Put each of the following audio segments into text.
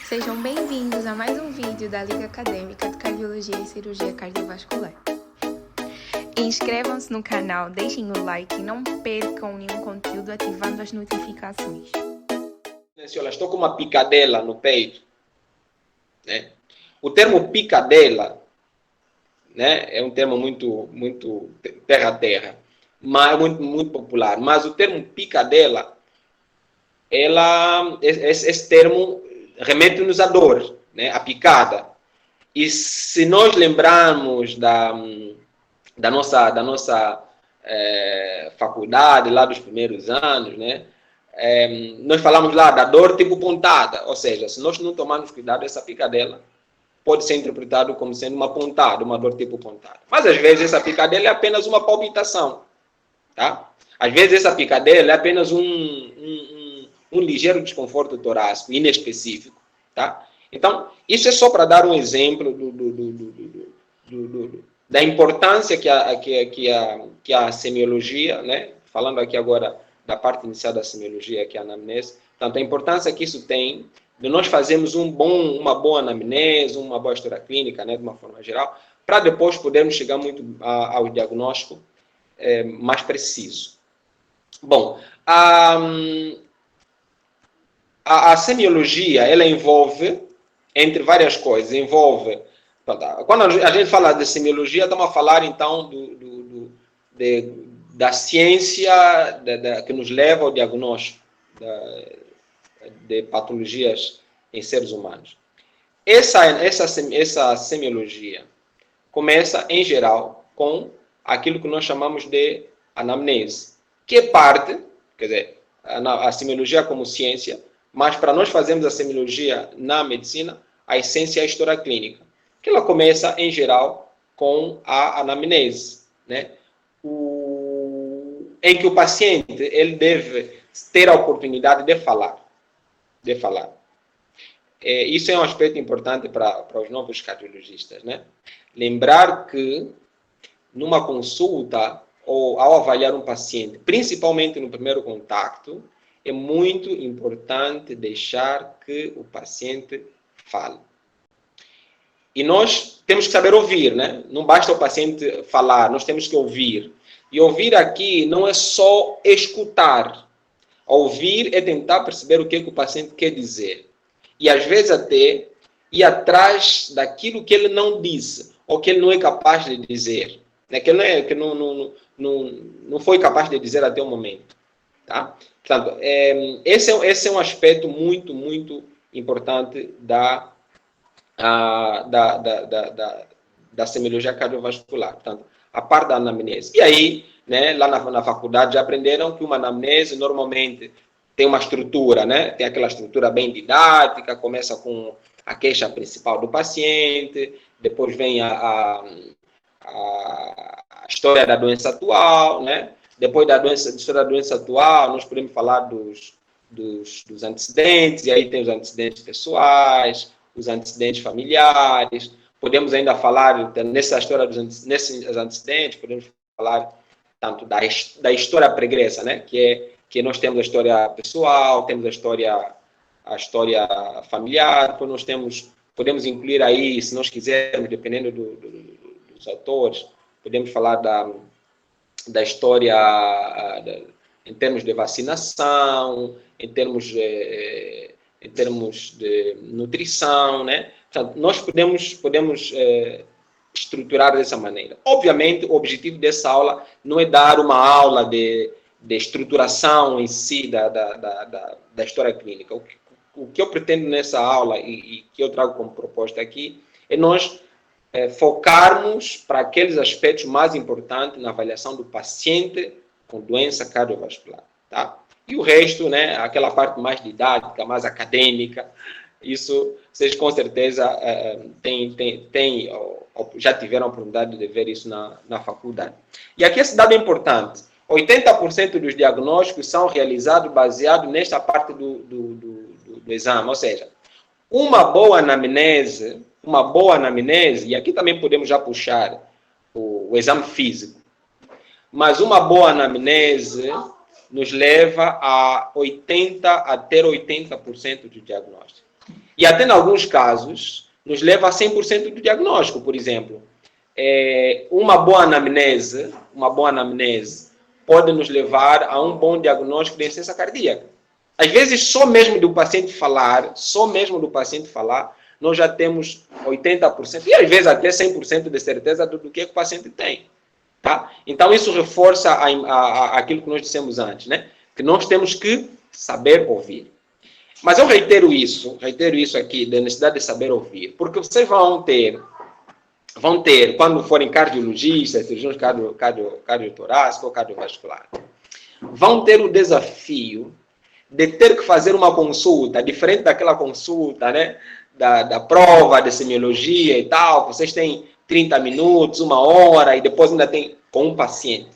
Sejam bem-vindos a mais um vídeo da Liga Acadêmica de Cardiologia e Cirurgia Cardiovascular. Inscrevam-se no canal, deixem o like e não percam nenhum conteúdo ativando as notificações. Olha, estou com uma picadela no peito, né? O termo picadela, né, é um termo muito terra-terra, mas muito popular. Mas o termo picadela, esse termo remete-nos à dor, né, à picada. E se nós lembrarmos da nossa faculdade, lá dos primeiros anos, né, nós falamos lá da dor tipo pontada, ou seja, se nós não tomarmos cuidado, essa picadela pode ser interpretado como sendo uma pontada, uma dor tipo pontada. Mas às vezes essa picadela é apenas uma palpitação, tá? Às vezes essa picadela é apenas um ligeiro desconforto torácico, inespecífico, tá? Então, isso é só para dar um exemplo da importância que a semiologia, né? Falando aqui agora da parte inicial da semiologia, que é a anamnese, portanto, a importância que isso tem de nós fazermos uma boa anamnese, uma boa história clínica, né, de uma forma geral, para depois podermos chegar ao diagnóstico mais preciso. Bom, a semiologia, ela envolve, entre várias coisas, quando a gente fala de semiologia, estamos a falar, então, da ciência que nos leva ao diagnóstico de patologias em seres humanos. Essa semiologia começa, em geral, com aquilo que nós chamamos de anamnese, que é parte, quer dizer, a semiologia como ciência, mas para nós fazermos a semiologia na medicina, a essência é a história clínica, que ela começa, em geral, com a anamnese, né? Em que o paciente ele deve ter a oportunidade de falar. Isso é um aspecto importante para os novos cardiologistas, né? Lembrar que numa consulta ou ao avaliar um paciente, principalmente no primeiro contato, é muito importante deixar que o paciente fale. E nós temos que saber ouvir, né? Não basta o paciente falar, nós temos que ouvir. E ouvir aqui não é só escutar. Ouvir é tentar perceber o que o paciente quer dizer. E às vezes até ir atrás daquilo que ele não disse, ou que ele não é capaz de dizer. Né? Que não foi capaz de dizer até o momento. Tá? Portanto, esse é um aspecto muito importante da semiologia cardiovascular. Portanto, a parte da anamnese. E aí, né, lá na faculdade já aprenderam que uma anamnese normalmente tem uma estrutura, né? Tem aquela estrutura bem didática, começa com a queixa principal do paciente, depois vem a história da doença atual, né? Depois da história da doença atual, nós podemos falar dos antecedentes, e aí tem os antecedentes pessoais, os antecedentes familiares, podemos ainda falar, nessa história nesses antecedentes, podemos falar tanto da história pregressa, né? Que nós temos a história pessoal, temos a história familiar, depois nós podemos incluir aí, se nós quisermos, dependendo dos autores, podemos falar da história em termos de vacinação, em termos de nutrição, né? Portanto, nós podemos estruturar dessa maneira. Obviamente, o objetivo dessa aula não é dar uma aula de estruturação em si da história clínica. O que eu pretendo nessa aula e que eu trago como proposta aqui é nós focarmos para aqueles aspectos mais importantes na avaliação do paciente com doença cardiovascular, tá? E o resto, né, aquela parte mais didática, mais acadêmica, isso vocês com certeza já tiveram a oportunidade de ver isso na faculdade. E aqui esse dado é importante. 80% dos diagnósticos são realizados baseados nesta parte do exame, ou seja, uma boa anamnese, e aqui também podemos já puxar o exame físico, mas uma boa anamnese nos leva a ter 80% de diagnóstico. E até em alguns casos, nos leva a 100% do diagnóstico, por exemplo. Uma boa anamnese pode nos levar a um bom diagnóstico de insuficiência cardíaca. Às vezes, só mesmo do paciente falar, nós já temos 80%, e às vezes até 100% de certeza do que o paciente tem. Tá? Então, isso reforça aquilo que nós dissemos antes, né? Que nós temos que saber ouvir. Mas eu reitero isso aqui, da necessidade de saber ouvir, porque vocês vão ter, quando forem cardiologistas, cirurgiões cardiotorácicos ou cardiovasculares, vão ter o desafio de ter que fazer uma consulta, diferente daquela consulta, né, da prova de semiologia e tal, vocês têm 30 minutos, 1 hora, e depois ainda tem com um paciente.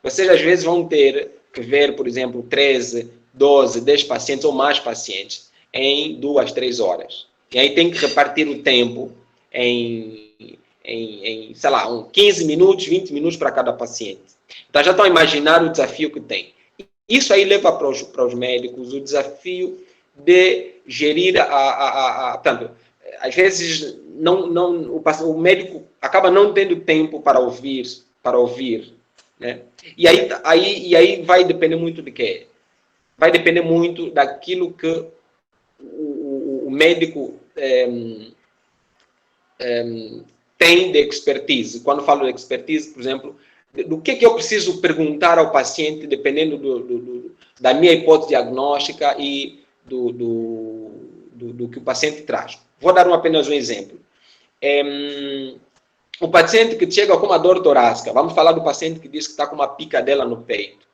Vocês às vezes vão ter que ver, por exemplo, 13, 12, 10 pacientes ou mais pacientes em 2, 3 horas. E aí tem que repartir o tempo em sei lá, 15 minutos, 20 minutos para cada paciente. Então já estão a imaginar o desafio que tem. Isso aí leva para os médicos o desafio de gerir portanto, às vezes o médico acaba não tendo tempo para ouvir, né? E aí vai depender muito de quê? Vai depender muito daquilo que o médico tem de expertise. Quando falo de expertise, por exemplo, do que eu preciso perguntar ao paciente, dependendo da minha hipótese diagnóstica e do que o paciente traz. Vou dar apenas um exemplo. O paciente que chega com uma dor torácica, vamos falar do paciente que diz que está com uma picadela no peito.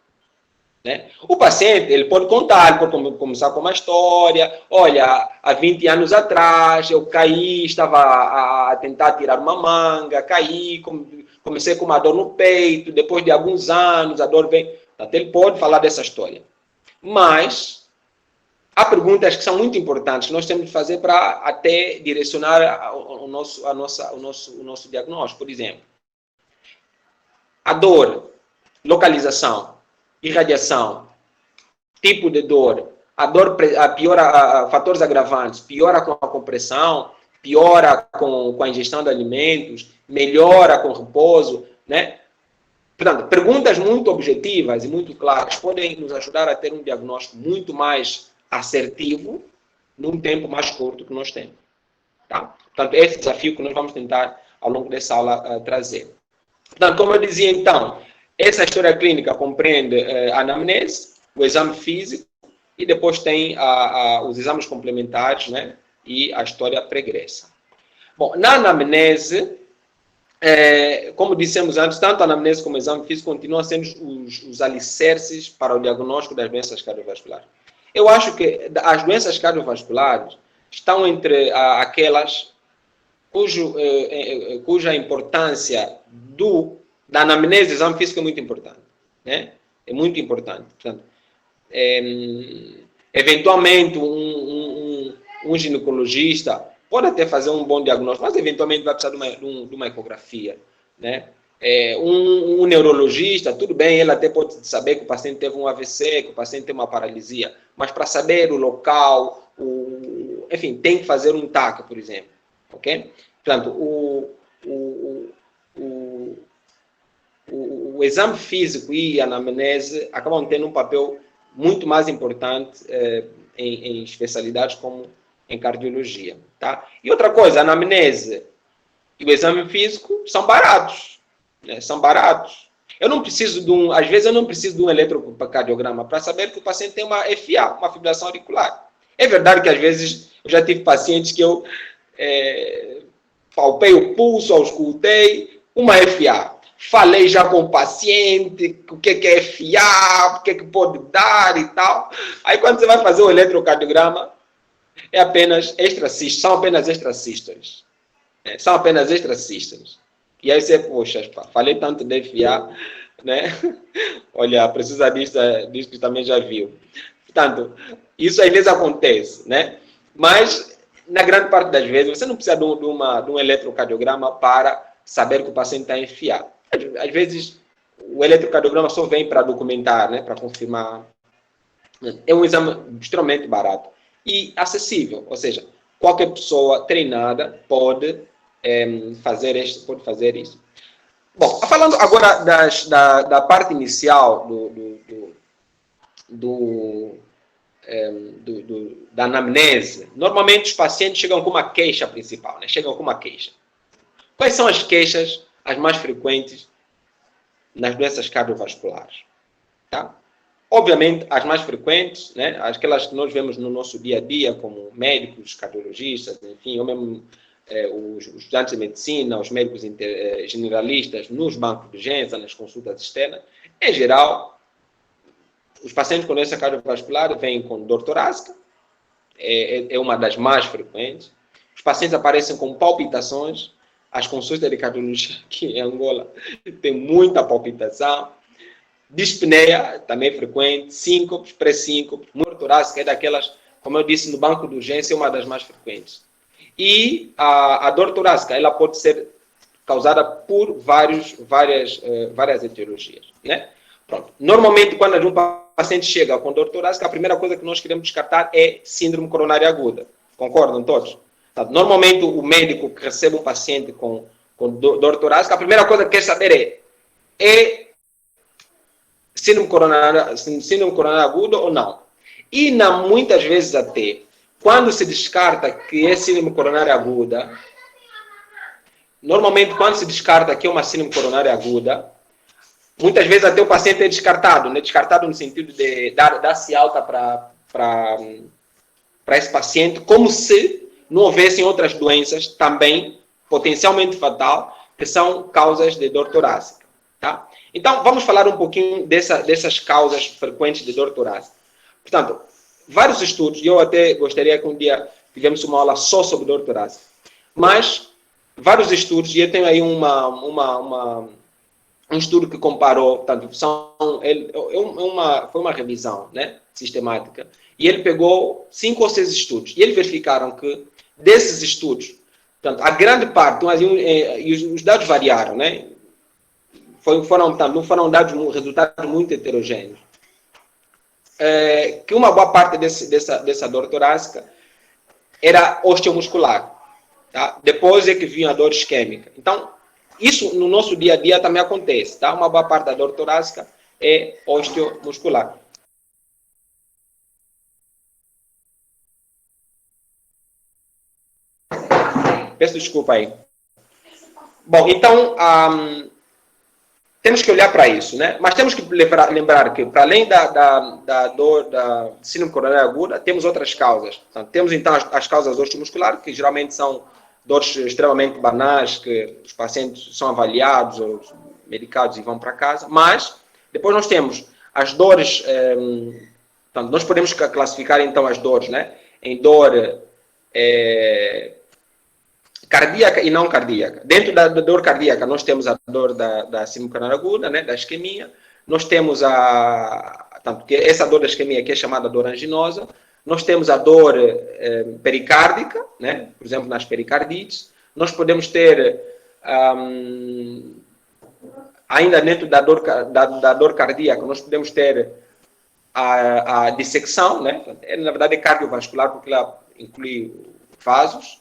Né? O paciente, ele pode contar, ele pode começar com uma história. Olha, há 20 anos atrás eu caí, estava a tentar tirar uma manga, caí, comecei com uma dor no peito, depois de alguns anos a dor vem. Até ele pode falar dessa história. Mas há perguntas que são muito importantes que nós temos de fazer para até direcionar o nosso diagnóstico. Por exemplo, a dor, localização, irradiação, tipo de dor, a dor piora, fatores agravantes, piora com a compressão, piora com a ingestão de alimentos, melhora com repouso, né? Portanto, perguntas muito objetivas e muito claras podem nos ajudar a ter um diagnóstico muito mais assertivo num tempo mais curto que nós temos. Tá? Portanto, esse é o desafio que nós vamos tentar, ao longo dessa aula, trazer. Portanto, como eu dizia, então, essa história clínica compreende a anamnese, o exame físico, e depois tem os exames complementares, né? E a história pregressa. Bom, na anamnese, como dissemos antes, tanto a anamnese como o exame físico continuam sendo os alicerces para o diagnóstico das doenças cardiovasculares. Eu acho que as doenças cardiovasculares estão entre aquelas cuja importância da anamnese do exame físico é muito importante. Né? É muito importante. Portanto, eventualmente, um ginecologista pode até fazer um bom diagnóstico, mas eventualmente vai precisar de uma ecografia. Né? Um neurologista, tudo bem, ele até pode saber que o paciente teve um AVC, que o paciente tem uma paralisia, mas para saber o local, enfim, tem que fazer um TAC, por exemplo. Ok? Portanto, o exame físico e a anamnese acabam tendo um papel muito mais importante em especialidades como em cardiologia. Tá? E outra coisa, a anamnese e o exame físico são baratos. Né? São baratos. Eu não preciso às vezes eu não preciso de um eletrocardiograma para saber que o paciente tem uma FA, uma fibrilação auricular. É verdade que às vezes eu já tive pacientes que eu palpei o pulso, auscultei, uma FA. Falei já com o paciente, o que é FA, o que pode dar e tal. Aí quando você vai fazer o eletrocardiograma, é apenas extracistas, são apenas extracistas. São apenas extracistas. E aí você, poxa, falei tanto de FA, né? Olha, precisa disso que também já viu. Portanto, isso às vezes acontece, né? Mas, na grande parte das vezes, você não precisa de um eletrocardiograma para saber que o paciente está em FA. Às vezes, o eletrocardiograma só vem para documentar, né? Para confirmar. É um exame extremamente barato e acessível, ou seja, qualquer pessoa treinada pode fazer isso. Bom, falando agora da parte inicial da anamnese, normalmente os pacientes chegam com uma queixa principal, né? Chegam com uma queixa. Quais são as queixas as mais frequentes nas doenças cardiovasculares? Tá? Obviamente, as mais frequentes, né? Aquelas que nós vemos no nosso dia a dia, como médicos, cardiologistas, enfim, ou mesmo os estudantes de medicina, os médicos generalistas, nos bancos de urgência, nas consultas externas, em geral, os pacientes com doença cardiovascular vêm com dor torácica, é uma das mais frequentes. Os pacientes aparecem com palpitações. As consultas de cardiologia aqui em Angola tem muita palpitação. Dispneia, também frequente. Síncopes, pré-síncopes. Dor torácica é daquelas, como eu disse, no banco de urgência é uma das mais frequentes. E a dor torácica, ela pode ser causada por várias etiologias, né? Pronto. Normalmente, quando um paciente chega com dor torácica, a primeira coisa que nós queremos descartar é síndrome coronária aguda. Concordam todos? Normalmente, o médico que recebe um paciente com dor torácica, a primeira coisa que quer saber é síndrome coronária aguda ou não. E muitas vezes até, quando se descarta que é síndrome coronária aguda, normalmente quando se descarta que é uma síndrome coronária aguda, muitas vezes até o paciente é descartado, né? Descartado no sentido de dar-se alta para esse paciente, como se não houvessem outras doenças também potencialmente fatal, que são causas de dor torácica. Tá? Então, vamos falar um pouquinho dessas causas frequentes de dor torácica. Portanto, vários estudos, e eu até gostaria que um dia tivemos uma aula só sobre dor torácica, mas vários estudos, e eu tenho aí um estudo que comparou, portanto, foi uma revisão, né, sistemática, e ele pegou 5 ou 6 estudos, e eles verificaram que desses estudos, portanto, a grande parte, e os dados variaram, né, não foram dados resultados muito heterogêneos, que uma boa parte dessa dor torácica era osteomuscular. Tá? Depois é que vinha a dor isquêmica. Então, isso no nosso dia a dia também acontece. Tá? Uma boa parte da dor torácica é osteomuscular. Peço desculpa aí. Bom, então, temos que olhar para isso, né? Mas temos que lembrar que, para além da dor da síndrome coronária aguda, temos outras causas. Então, temos, então, as causas osteomusculares, que geralmente são dores extremamente banais, que os pacientes são avaliados ou medicados e vão para casa. Mas, depois nós temos as dores... Portanto, nós podemos classificar, então, as dores, né? Em dor... cardíaca e não cardíaca. Dentro da dor cardíaca, nós temos a dor da síndrome coronária aguda, né, da isquemia. Nós temos essa dor da isquemia, que é chamada dor anginosa. Nós temos a dor pericárdica, né, por exemplo, nas pericardites. Nós podemos ter, ainda dentro da dor cardíaca, nós podemos ter a dissecção, né, na verdade é cardiovascular, porque ela inclui vasos.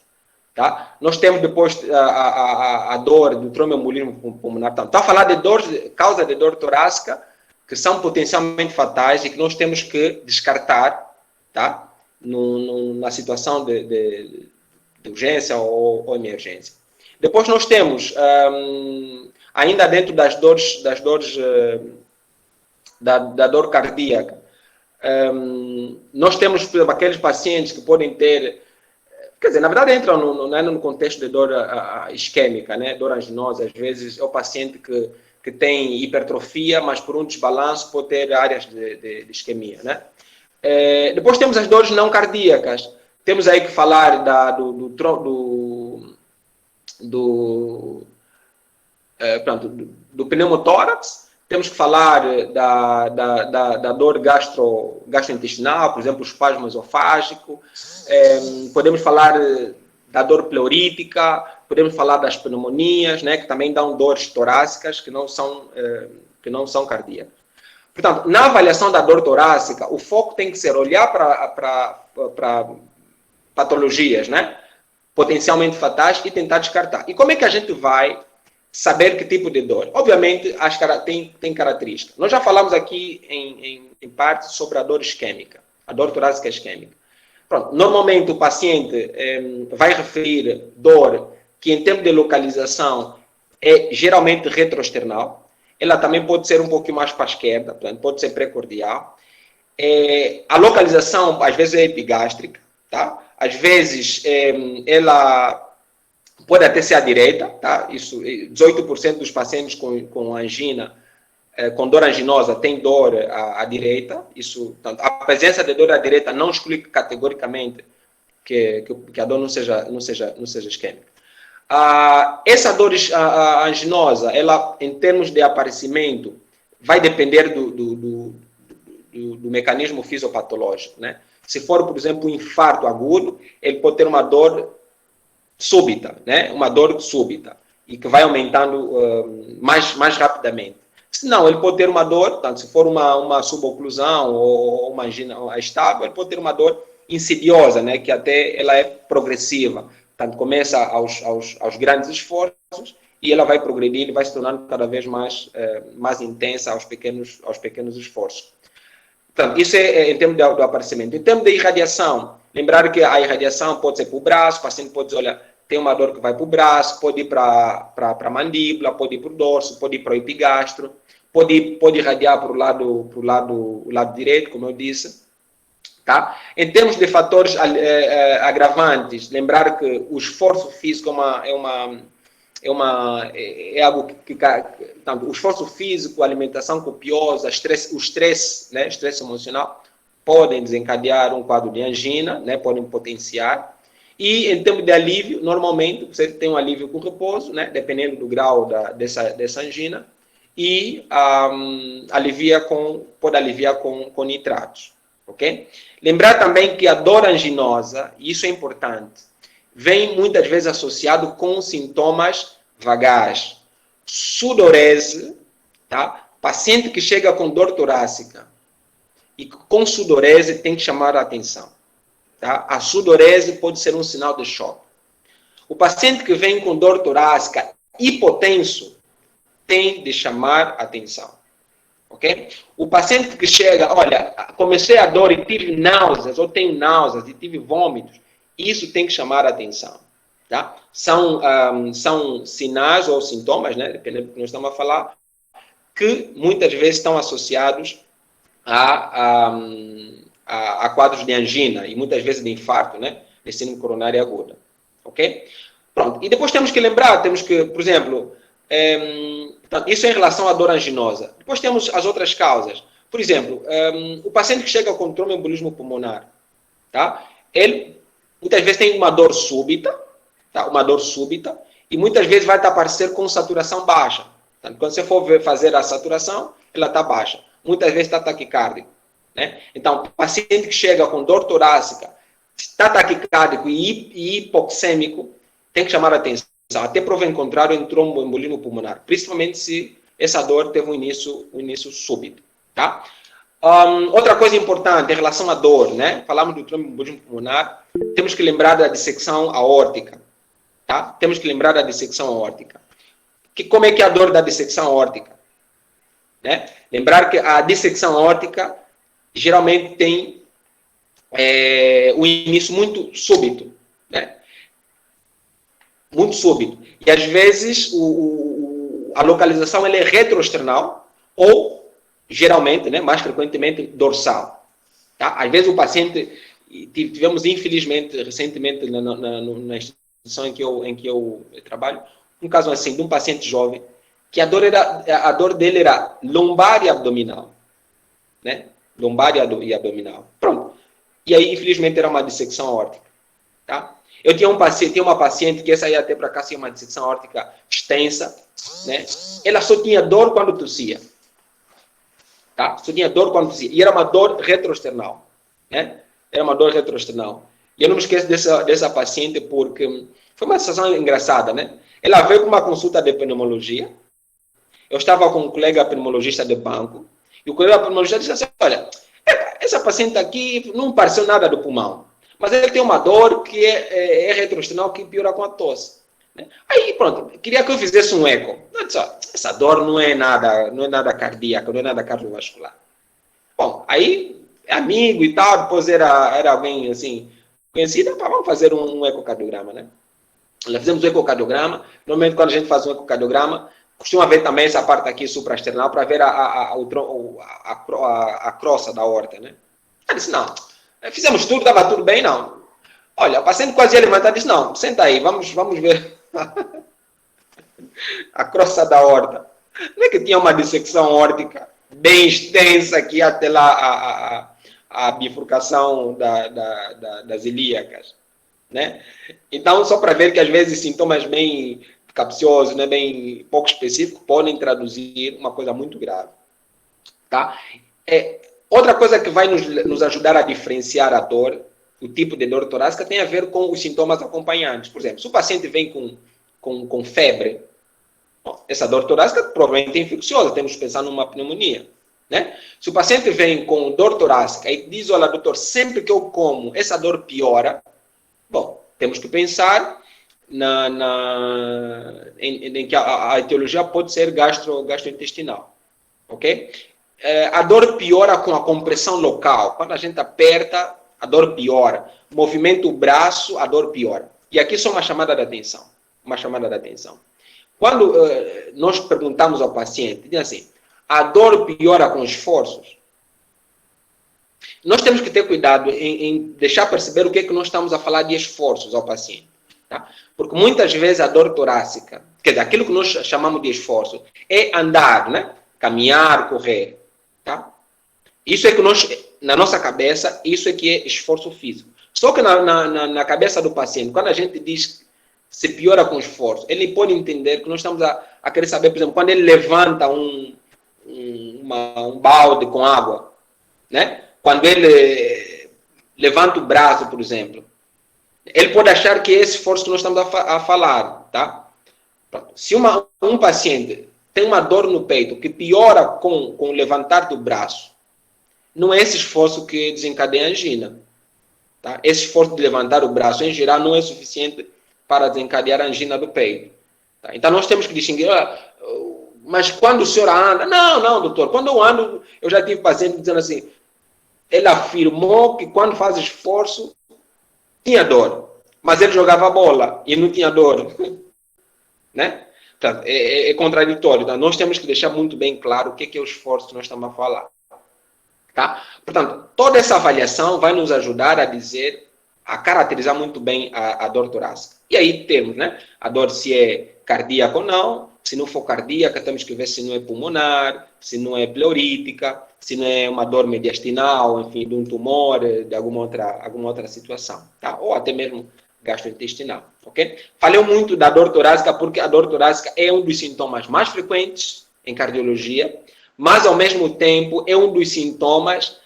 Tá? Nós temos depois a dor do tromboembolismo pulmonar. Então, estou a falar de causa de dor torácica que são potencialmente fatais e que nós temos que descartar, tá? Na situação de urgência ou emergência. Depois nós temos, ainda dentro das dores da dor cardíaca, nós temos aqueles pacientes que podem ter. Quer dizer, na verdade entra no contexto de dor isquêmica, né? Dor anginosa, às vezes é o paciente que tem hipertrofia, mas por um desbalanço pode ter áreas de isquemia, né? Depois temos as dores não cardíacas. Temos aí que falar do pneumotórax. Temos que falar da dor gastrointestinal, por exemplo, o espasmo esofágico. Podemos falar da dor pleurítica, podemos falar das pneumonias, né, que também dão dores torácicas que não são cardíacas. Portanto, na avaliação da dor torácica, o foco tem que ser olhar patologias, né? Potencialmente fatais e tentar descartar. E como é que a gente vai saber que tipo de dor? Obviamente, tem características. Nós já falamos aqui em parte sobre a dor isquêmica, a dor torácica isquêmica. Pronto, normalmente o paciente vai referir dor que em termos de localização é geralmente retroesternal. Ela também pode ser um pouquinho mais para a esquerda, portanto, pode ser precordial. A localização às vezes é epigástrica, tá? Às vezes ela pode até ser à direita, tá? Isso, 18% dos pacientes com angina, com dor anginosa, tem dor à direita. Isso, a presença de dor à direita não exclui categoricamente que a dor não seja isquêmica. Essa dor anginosa, ela, em termos de aparecimento, vai depender do mecanismo fisiopatológico, né? Se for, por exemplo, um infarto agudo, ele pode ter uma dor súbita, né? Uma dor súbita, e que vai aumentando mais rapidamente. Se não, ele pode ter uma dor, tanto se for uma suboclusão ou uma angina estável, ele pode ter uma dor insidiosa, né? Que até ela é progressiva. Portanto, começa aos grandes esforços e ela vai progredindo e vai se tornando cada vez mais intensa aos pequenos esforços. Portanto, isso é em termos do aparecimento. Em termos de irradiação, lembrar que a irradiação pode ser para o braço, o paciente pode dizer, olha, tem uma dor que vai para o braço, pode ir para a mandíbula, pode ir para o dorso, pode ir para o epigastro, pode irradiar para o lado direito, como eu disse. Tá? Em termos de fatores agravantes, lembrar que o esforço físico é algo o esforço físico, a alimentação copiosa, o estresse, né, estresse emocional, podem desencadear um quadro de angina, né, podem potenciar. E em termos de alívio, normalmente você tem um alívio com repouso, né, dependendo do grau dessa angina, e pode aliviar com nitratos. Okay? Lembrar também que a dor anginosa, e isso é importante, vem muitas vezes associado com sintomas vagais. Sudorese, tá? Paciente que chega com dor torácica e com sudorese tem que chamar a atenção. Tá? A sudorese pode ser um sinal de choque. O paciente que vem com dor torácica hipotenso tem de chamar a atenção. Okay? O paciente que chega, olha, comecei a dor e tive náuseas, ou tenho náuseas e tive vômitos, isso tem que chamar a atenção. Tá? São sinais ou sintomas, né, dependendo do que nós estamos a falar, que muitas vezes estão associados a quadros de angina e muitas vezes de infarto, né, de síndrome coronária aguda. Ok? Pronto. E depois temos que lembrar, por exemplo, isso é em relação à dor anginosa. Depois temos as outras causas. Por exemplo, o paciente que chega com tromboembolismo pulmonar, tá? Ele muitas vezes tem uma dor súbita, tá? Uma dor súbita, e muitas vezes vai aparecer com saturação baixa. Tá? Quando você for fazer a saturação, ela está baixa. Muitas vezes está taquicárdico. Né? Então, o paciente que chega com dor torácica, está taquicárdico e hipoxêmico, tem que chamar a atenção. Até prova em contrário em tromboembolismo pulmonar, principalmente se essa dor teve um início súbito. Tá? Outra coisa importante em relação à dor, né? Falamos do tromboembolismo pulmonar, temos que lembrar da dissecção aórtica. Tá? Temos que lembrar da dissecção aórtica. Como é que é a dor da dissecção aórtica? Né? Lembrar que a dissecção aórtica geralmente tem um início muito súbito. Né? Muito súbito. E às vezes a localização ela é retroesternal ou, geralmente, né, mais frequentemente, dorsal. Tá? Às vezes o paciente, tivemos infelizmente, recentemente na instituição em que eu trabalho, um caso assim, de um paciente jovem, que a dor dele era lombar e abdominal. Né? Lombar e abdominal. Pronto. E aí, infelizmente, era uma dissecção aórtica. Tá? Eu tinha uma paciente que essa aí até para cá tinha uma dissecção aórtica extensa, né? Ela só tinha dor quando tossia. Tá? Só tinha dor quando tossia. E era uma dor retroesternal. Né? Era uma dor retroesternal. E eu não me esqueço dessa paciente porque foi uma situação engraçada, né? Ela veio com uma consulta de pneumologia. Eu estava com um colega pneumologista de banco. E o colega pneumologista disse assim, olha, essa paciente aqui não pareceu nada do pulmão. Mas ele tem uma dor que é retroesternal, que piora com a tosse. Né? Aí, pronto, queria que eu fizesse um eco. Essa dor não é nada cardíaca, não é nada cardiovascular. Bom, aí, amigo e tal, depois era alguém, assim, conhecido, vamos fazer um ecocardiograma, né? Nós fizemos um ecocardiograma. Normalmente, quando a gente faz um ecocardiograma, costuma ver também essa parte aqui supraesternal para ver a crosta da aorta, né? Ele disse, não, fizemos tudo, estava tudo bem, não. Olha, o paciente quase ia levantar e disse, não, senta aí, vamos ver a crosta da aorta. Não é que tinha uma dissecção aórtica bem extensa aqui até lá a bifurcação das ilíacas, né? Então, só para ver que às vezes sintomas bem capciosos, né, bem pouco específicos, podem traduzir uma coisa muito grave. Tá? Outra coisa que vai nos ajudar a diferenciar a dor, o tipo de dor torácica, tem a ver com os sintomas acompanhantes. Por exemplo, se o paciente vem com febre, bom, essa dor torácica provavelmente é infecciosa, temos que pensar numa pneumonia. Né? Se o paciente vem com dor torácica e diz, olha, doutor, sempre que eu como, essa dor piora, bom, temos que pensar em que a etiologia pode ser gastrointestinal. Ok? A dor piora com a compressão local. Quando a gente aperta, a dor piora. Movimenta o braço, a dor piora. E aqui só uma chamada de atenção. Uma chamada de atenção. Quando nós perguntamos ao paciente, diz assim, a dor piora com esforços? Nós temos que ter cuidado em deixar perceber o que é que nós estamos a falar de esforços ao paciente. Tá? Porque muitas vezes a dor torácica, quer dizer, aquilo que nós chamamos de esforço, é andar, né? Caminhar, correr. Tá? Isso é que nós, na nossa cabeça, isso é que é esforço físico. Só que na cabeça do paciente, quando a gente diz se piora com esforço, ele pode entender que nós estamos a querer saber, por exemplo, quando ele levanta um balde com água, né? Quando ele levanta o braço, por exemplo, ele pode achar que é esse esforço que nós estamos a falar, tá? Se um paciente tem uma dor no peito que piora com o levantar do braço, não é esse esforço que desencadeia a angina. Tá? Esse esforço de levantar o braço, em geral, não é suficiente para desencadear a angina do peito. Tá? Então, nós temos que distinguir, mas quando o senhor anda... Não, doutor, quando eu ando, eu já tive paciente dizendo assim, ele afirmou que quando faz esforço, tinha dor, mas ele jogava bola e não tinha dor. Né? Portanto, é contraditório. Então, nós temos que deixar muito bem claro o que é o esforço que nós estamos a falar. Tá? Portanto, toda essa avaliação vai nos ajudar a dizer, a caracterizar muito bem a dor torácica. E aí temos, né? A dor se é cardíaca ou não. Se não for cardíaca, temos que ver se não é pulmonar, se não é pleurítica, se não é uma dor mediastinal, enfim, de um tumor, de alguma outra situação. Tá? Ou até mesmo gastrointestinal. Ok? Falei muito da dor torácica porque a dor torácica é um dos sintomas mais frequentes em cardiologia, mas, ao mesmo tempo, é um dos sintomas,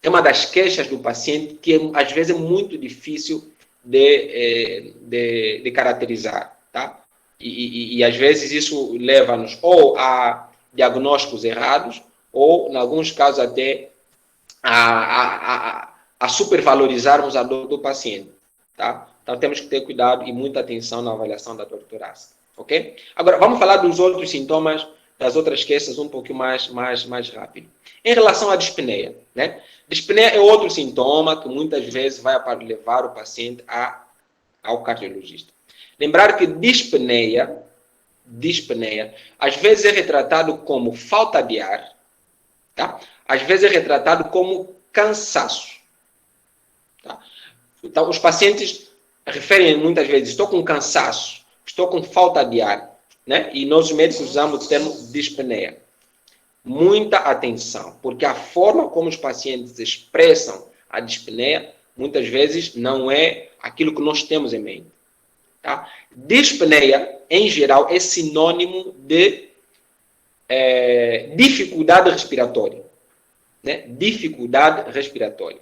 é uma das queixas do paciente que, às vezes, é muito difícil de caracterizar. Tá? E, às vezes, isso leva-nos ou a diagnósticos errados, ou, em alguns casos, até a supervalorizarmos a dor do paciente. Tá? Então, temos que ter cuidado e muita atenção na avaliação da dor torácica. Ok? Agora, vamos falar dos outros sintomas, das outras queixas um pouquinho mais rápido. Em relação à dispneia, né? Dispneia é outro sintoma que muitas vezes vai levar o paciente ao cardiologista. Lembrar que dispneia, às vezes é retratado como falta de ar, tá? Às vezes é retratado como cansaço. Tá? Então, os pacientes referem muitas vezes, estou com cansaço, estou com falta de ar. Né? E nós médicos usamos o termo dispneia. Muita atenção, porque a forma como os pacientes expressam a dispneia, muitas vezes não é aquilo que nós temos em mente. Tá? Dispneia, em geral, é sinônimo de dificuldade respiratória. Né? Dificuldade respiratória.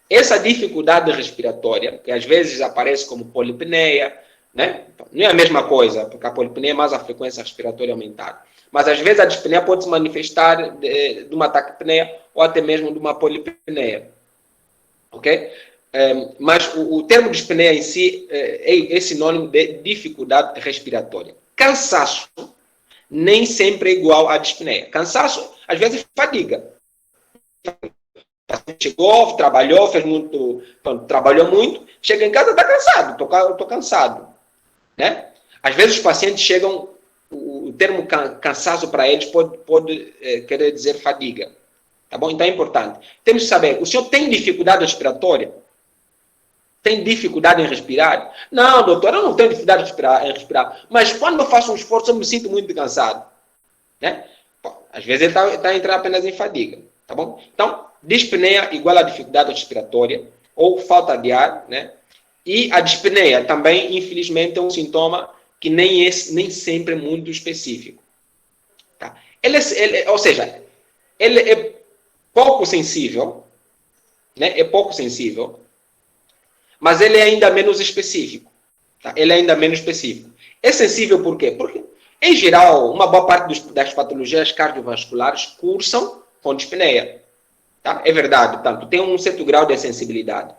Essa dificuldade respiratória, que às vezes aparece como polipneia, né? Não é a mesma coisa, porque a polipneia é mais a frequência respiratória aumentada. Mas, às vezes, a dispneia pode se manifestar de uma taquipneia ou até mesmo de uma polipneia. Ok? Mas o termo dispneia em si é sinônimo de dificuldade respiratória. Cansaço nem sempre é igual a dispneia. Cansaço, às vezes, fadiga. Chegou, trabalhou, fez muito, trabalhou muito, chega em casa, está cansado, estou cansado. Né? Às vezes os pacientes chegam, o termo cansaço para eles pode querer dizer fadiga. Tá bom? Então é importante. Temos que saber, o senhor tem dificuldade respiratória? Tem dificuldade em respirar? Não, doutor, eu não tenho dificuldade em respirar. Mas quando eu faço um esforço, eu me sinto muito cansado. Né? Bom, às vezes ele está entrando apenas em fadiga. Tá bom? Então, dispneia igual a dificuldade respiratória ou falta de ar. Né? E a dispneia também, infelizmente, é um sintoma que nem sempre é muito específico. Tá? Ou seja, ele é pouco sensível, né? É pouco sensível, mas ele é ainda menos específico. Tá? Ele é ainda menos específico. É sensível por quê? Porque, em geral, uma boa parte das patologias cardiovasculares cursam com dispneia. Tá? É verdade, tanto tem um certo grau de sensibilidade.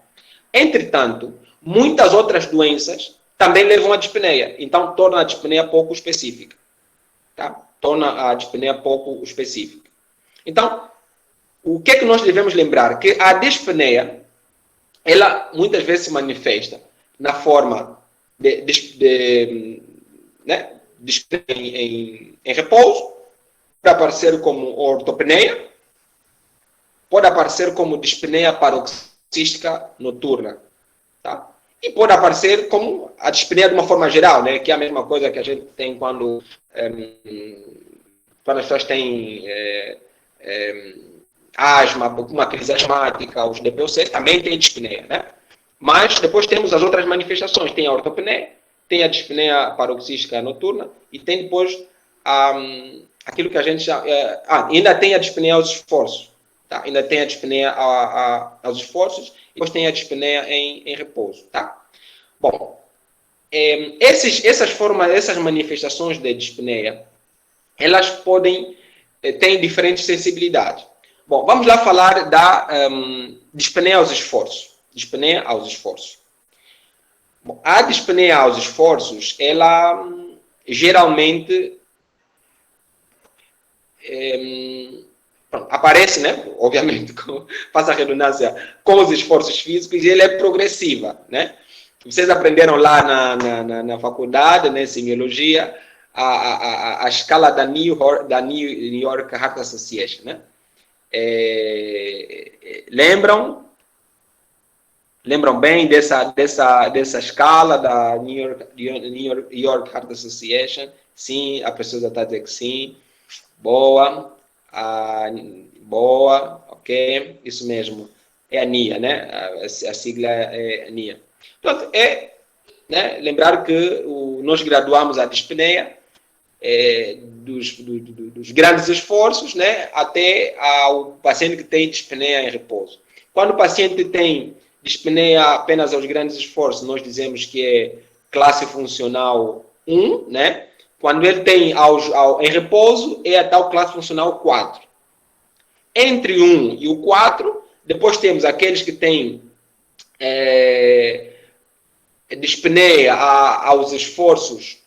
Entretanto, muitas outras doenças também levam à dispneia. Então, torna a dispneia pouco específica. Tá? Torna a dispneia pouco específica. Então, o que é que nós devemos lembrar? Que a dispneia, ela muitas vezes se manifesta na forma de dispneia em repouso, pode aparecer como ortopneia, pode aparecer como dispneia paroxística noturna. Tá? E pode aparecer como a dispneia de uma forma geral, né? Que é a mesma coisa que a gente tem quando as pessoas têm asma, uma crise asmática, os DPOC, também tem dispneia, né? Mas depois temos as outras manifestações. Tem a ortopneia, tem a dispneia paroxística noturna e tem depois aquilo que a gente chama... ainda tem a dispneia aos esforços. Tá? Ainda tem a dispneia aos esforços e depois tem a dispneia em repouso. Tá? Bom, essas manifestações de dispneia, elas têm diferentes sensibilidades. Bom, vamos lá falar da dispneia aos esforços. Dispneia aos esforços. Bom, a dispneia aos esforços, ela geralmente aparece, né? Obviamente, faz a redundância, com os esforços físicos, e ela é progressiva, né? Vocês aprenderam lá na faculdade, né, semiologia, a escala da New York Heart Association, né? Lembram bem dessa escala da New York Heart Association? Sim, a pessoa já está dizendo que sim. Boa. Boa, ok? Isso mesmo. É a NIA, né? A sigla é a NIA. Portanto, né, lembrar que nós graduamos a dispneia dos grandes esforços, né, até ao paciente que tem dispneia em repouso. Quando o paciente tem dispneia apenas aos grandes esforços, nós dizemos que é classe funcional 1, né? Quando ele tem em repouso, é a tal classe funcional 4. Entre o 1 e o 4, depois temos aqueles que têm dispneia aos esforços,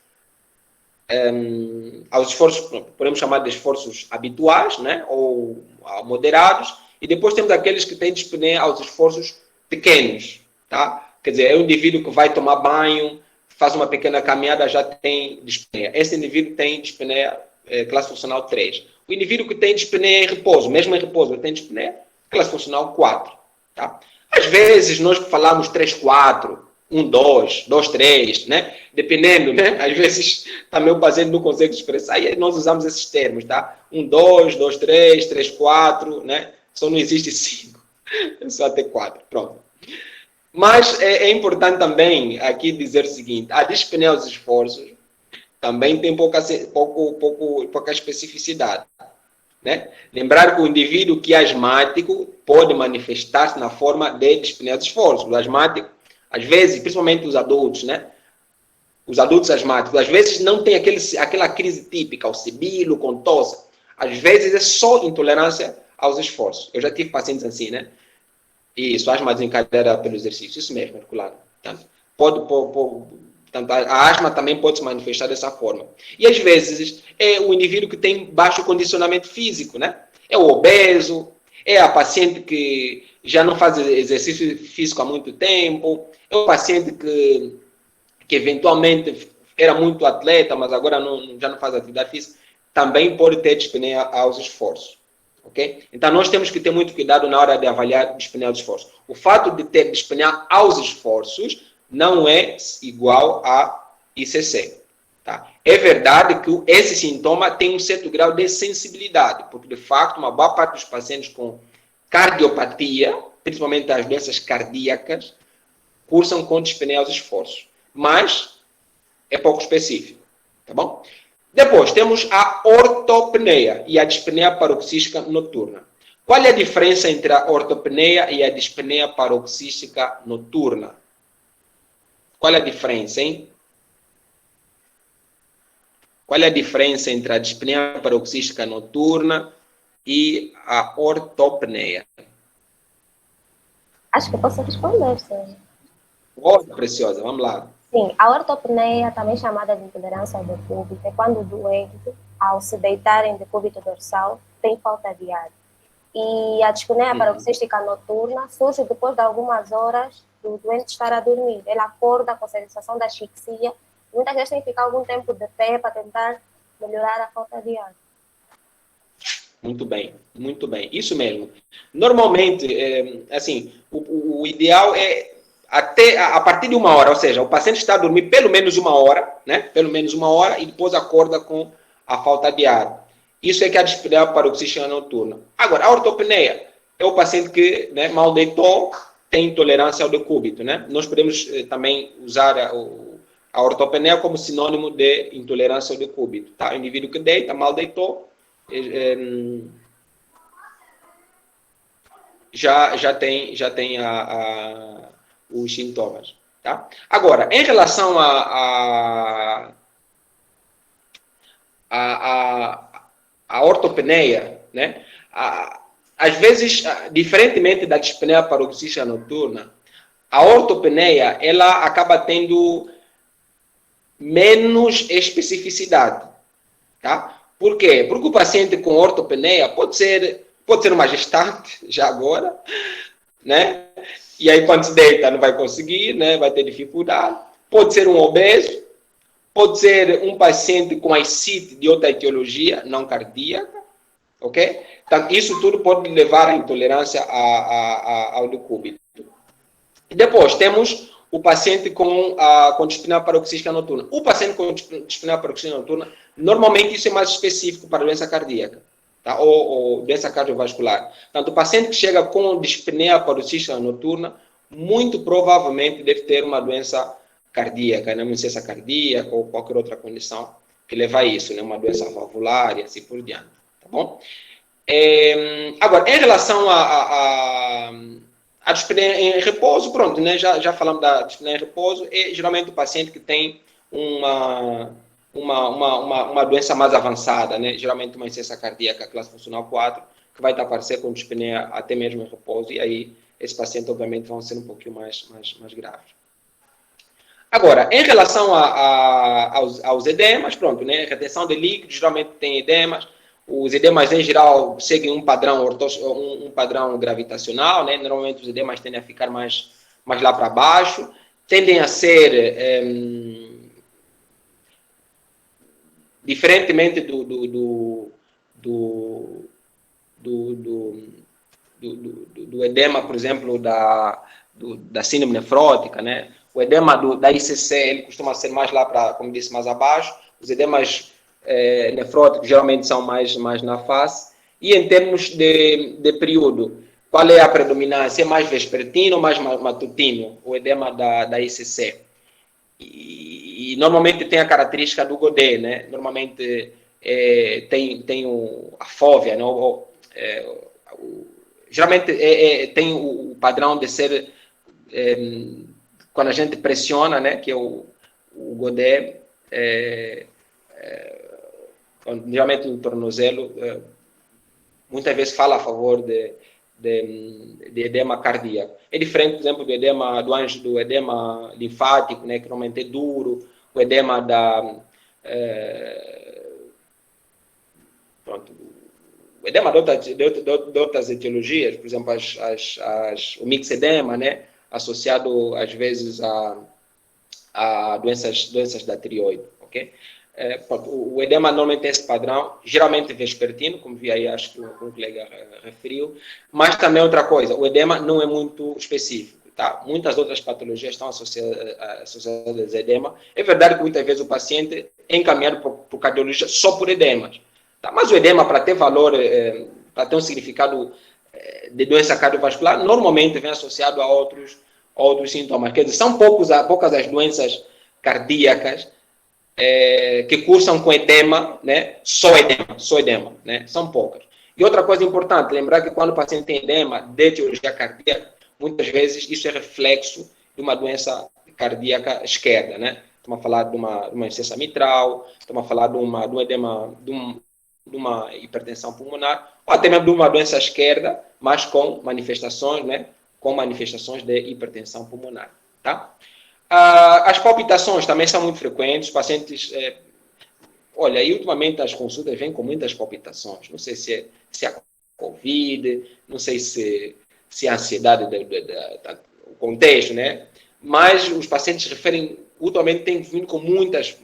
podemos chamar de esforços habituais, né? Ou moderados, e depois temos aqueles que têm dispneia aos esforços pequenos. Tá? Quer dizer, é um indivíduo que vai tomar banho, faz uma pequena caminhada, já tem dispneia. Esse indivíduo tem dispneia classe funcional 3. O indivíduo que tem dispneia em repouso, mesmo em repouso, ele tem dispneia classe funcional 4. Tá? Às vezes, nós falamos 3, 4, 1, 2, 2, 3, né? Dependendo, né? Às vezes, também o paciente não consegue expressar, e nós usamos esses termos, tá? 1, 2, 2, 3, 3, 4, né? Só não existe 5, só até 4, pronto. Mas é importante também aqui dizer o seguinte, a dispneia aos esforços também tem pouca especificidade. Né? Lembrar que o indivíduo que é asmático pode manifestar-se na forma de dispneia aos esforços. O asmático, às vezes, principalmente os adultos, né? Os adultos asmáticos, às vezes não tem aquela crise típica, o sibilo, com tosse. Às vezes é só intolerância aos esforços. Eu já tive pacientes assim, né? Isso, asma desencadeada pelo exercício. Isso mesmo, Herculano. Portanto, a asma também pode se manifestar dessa forma. E às vezes é o indivíduo que tem baixo condicionamento físico, né? É o obeso, é a paciente que já não faz exercício físico há muito tempo, é o paciente que eventualmente era muito atleta, mas agora já não faz atividade física, também pode ter dispneia aos esforços. Okay? Então, nós temos que ter muito cuidado na hora de avaliar dispneia aos esforços. O fato de ter dispneia aos esforços não é igual a ICC. Tá? É verdade que esse sintoma tem um certo grau de sensibilidade, porque, de facto, uma boa parte dos pacientes com cardiopatia, principalmente as doenças cardíacas, cursam com dispneia aos esforços. Mas é pouco específico. Tá bom? Depois, temos a ortopneia e a dispneia paroxística noturna. Qual é a diferença entre a ortopneia e a dispneia paroxística noturna? Qual é a diferença, hein? Qual é a diferença entre a dispneia paroxística noturna e a ortopneia? Acho que eu posso responder, Sérgio. Olha, Preciosa, vamos lá. Sim, a ortopneia, também chamada de intolerância ao decúbito, é quando o doente, ao se deitar em decúbito dorsal, tem falta de ar. E a dispneia paroxística noturna surge depois de algumas horas do doente estar a dormir. Ele acorda com a sensação da asfixia. Muitas vezes tem que ficar algum tempo de pé para tentar melhorar a falta de ar. Muito bem, muito bem. Isso mesmo. Normalmente, assim, o ideal é até a partir de 1 hora, ou seja, o paciente está a dormir pelo menos 1 hora, né? Pelo menos 1 hora e depois acorda com a falta de ar. Isso é que é a dispneia paroxística noturna. Agora, a ortopneia é o paciente que, né, mal deitou, tem intolerância ao decúbito, né? Nós podemos também usar a ortopneia como sinônimo de intolerância ao decúbito, tá? O indivíduo que deita, mal deitou, já tem os sintomas, tá? Agora, em relação a ortopneia, né? Às vezes, diferentemente da dispneia paroxística noturna, a ortopneia ela acaba tendo menos especificidade, tá? Por quê? Porque o paciente com ortopneia pode ser uma gestante, já agora, né? E aí, quando se deita, não vai conseguir, né? Vai ter dificuldade. Pode ser um obeso, pode ser um paciente com ascite de outra etiologia, não cardíaca, ok? Então, isso tudo pode levar à intolerância ao decúbito. E depois, temos o paciente com dispneia paroxística noturna. O paciente com dispneia paroxística noturna, normalmente isso é mais específico para doença cardíaca, tá? ou doença cardiovascular. Portanto, o paciente que chega com dispneia paroxística noturna, muito provavelmente deve ter uma doença cardíaca, né? Uma insuficiência cardíaca ou qualquer outra condição que leva a isso, né? Uma doença valvular e assim por diante, tá bom? Agora, em relação a dispneia em repouso, pronto, né? Já falamos da dispneia em repouso, é geralmente o paciente que tem uma doença mais avançada, né? Geralmente uma insuficiência cardíaca classe funcional 4, que vai aparecer com dispneia até mesmo em repouso, e aí esse paciente, obviamente, vão ser um pouquinho mais graves. Agora, em relação aos edemas, pronto, né? Retenção de líquidos, geralmente tem edemas. Os edemas, em geral, seguem um padrão gravitacional, né? Normalmente os edemas tendem a ficar mais lá para baixo, tendem a ser, diferentemente do edema, por exemplo, da síndrome nefrótica, né? O edema da ICC, ele costuma ser mais lá para, como disse, mais abaixo. Os edemas nefróticos geralmente são mais na face. E em termos de período, qual é a predominância? É mais vespertino ou mais matutino? O edema da ICC. E normalmente tem a característica do Godet, né? Normalmente tem a fóvea, né? Geralmente tem o padrão de ser, quando a gente pressiona, né? Que é o Godet, geralmente no tornozelo, muitas vezes fala a favor de edema cardíaco. É diferente, por exemplo, do edema linfático, né, que normalmente é duro, o edema pronto, o edema de outras etiologias, por exemplo, o mixedema, né, associado às vezes a doenças da tireoide, ok? O edema normalmente tem esse padrão, geralmente vespertino, como vi aí, acho que o colega referiu, mas também outra coisa, o edema não é muito específico, tá? Muitas outras patologias estão associadas a edema. É verdade que muitas vezes o paciente é encaminhado para o cardiologista só por edemas, tá? Mas o edema, para ter valor, para ter um significado de doença cardiovascular, normalmente vem associado a outros sintomas. Quer dizer, são poucas as doenças cardíacas que cursam com edema, né? Só edema, né? São poucas. E outra coisa importante, lembrar que quando o paciente tem edema de etiologia cardíaca, muitas vezes isso é reflexo de uma doença cardíaca esquerda, né? Estamos a falar de uma insuficiência mitral, estamos a falar de um edema, de uma hipertensão pulmonar, ou até mesmo de uma doença esquerda, mas com manifestações, né? Com manifestações de hipertensão pulmonar, tá? As palpitações também são muito frequentes, os pacientes... olha, e ultimamente as consultas vêm com muitas palpitações. Não sei se é a Covid, não sei se é a ansiedade do contexto, né? Mas os pacientes referem, ultimamente têm vindo com muitas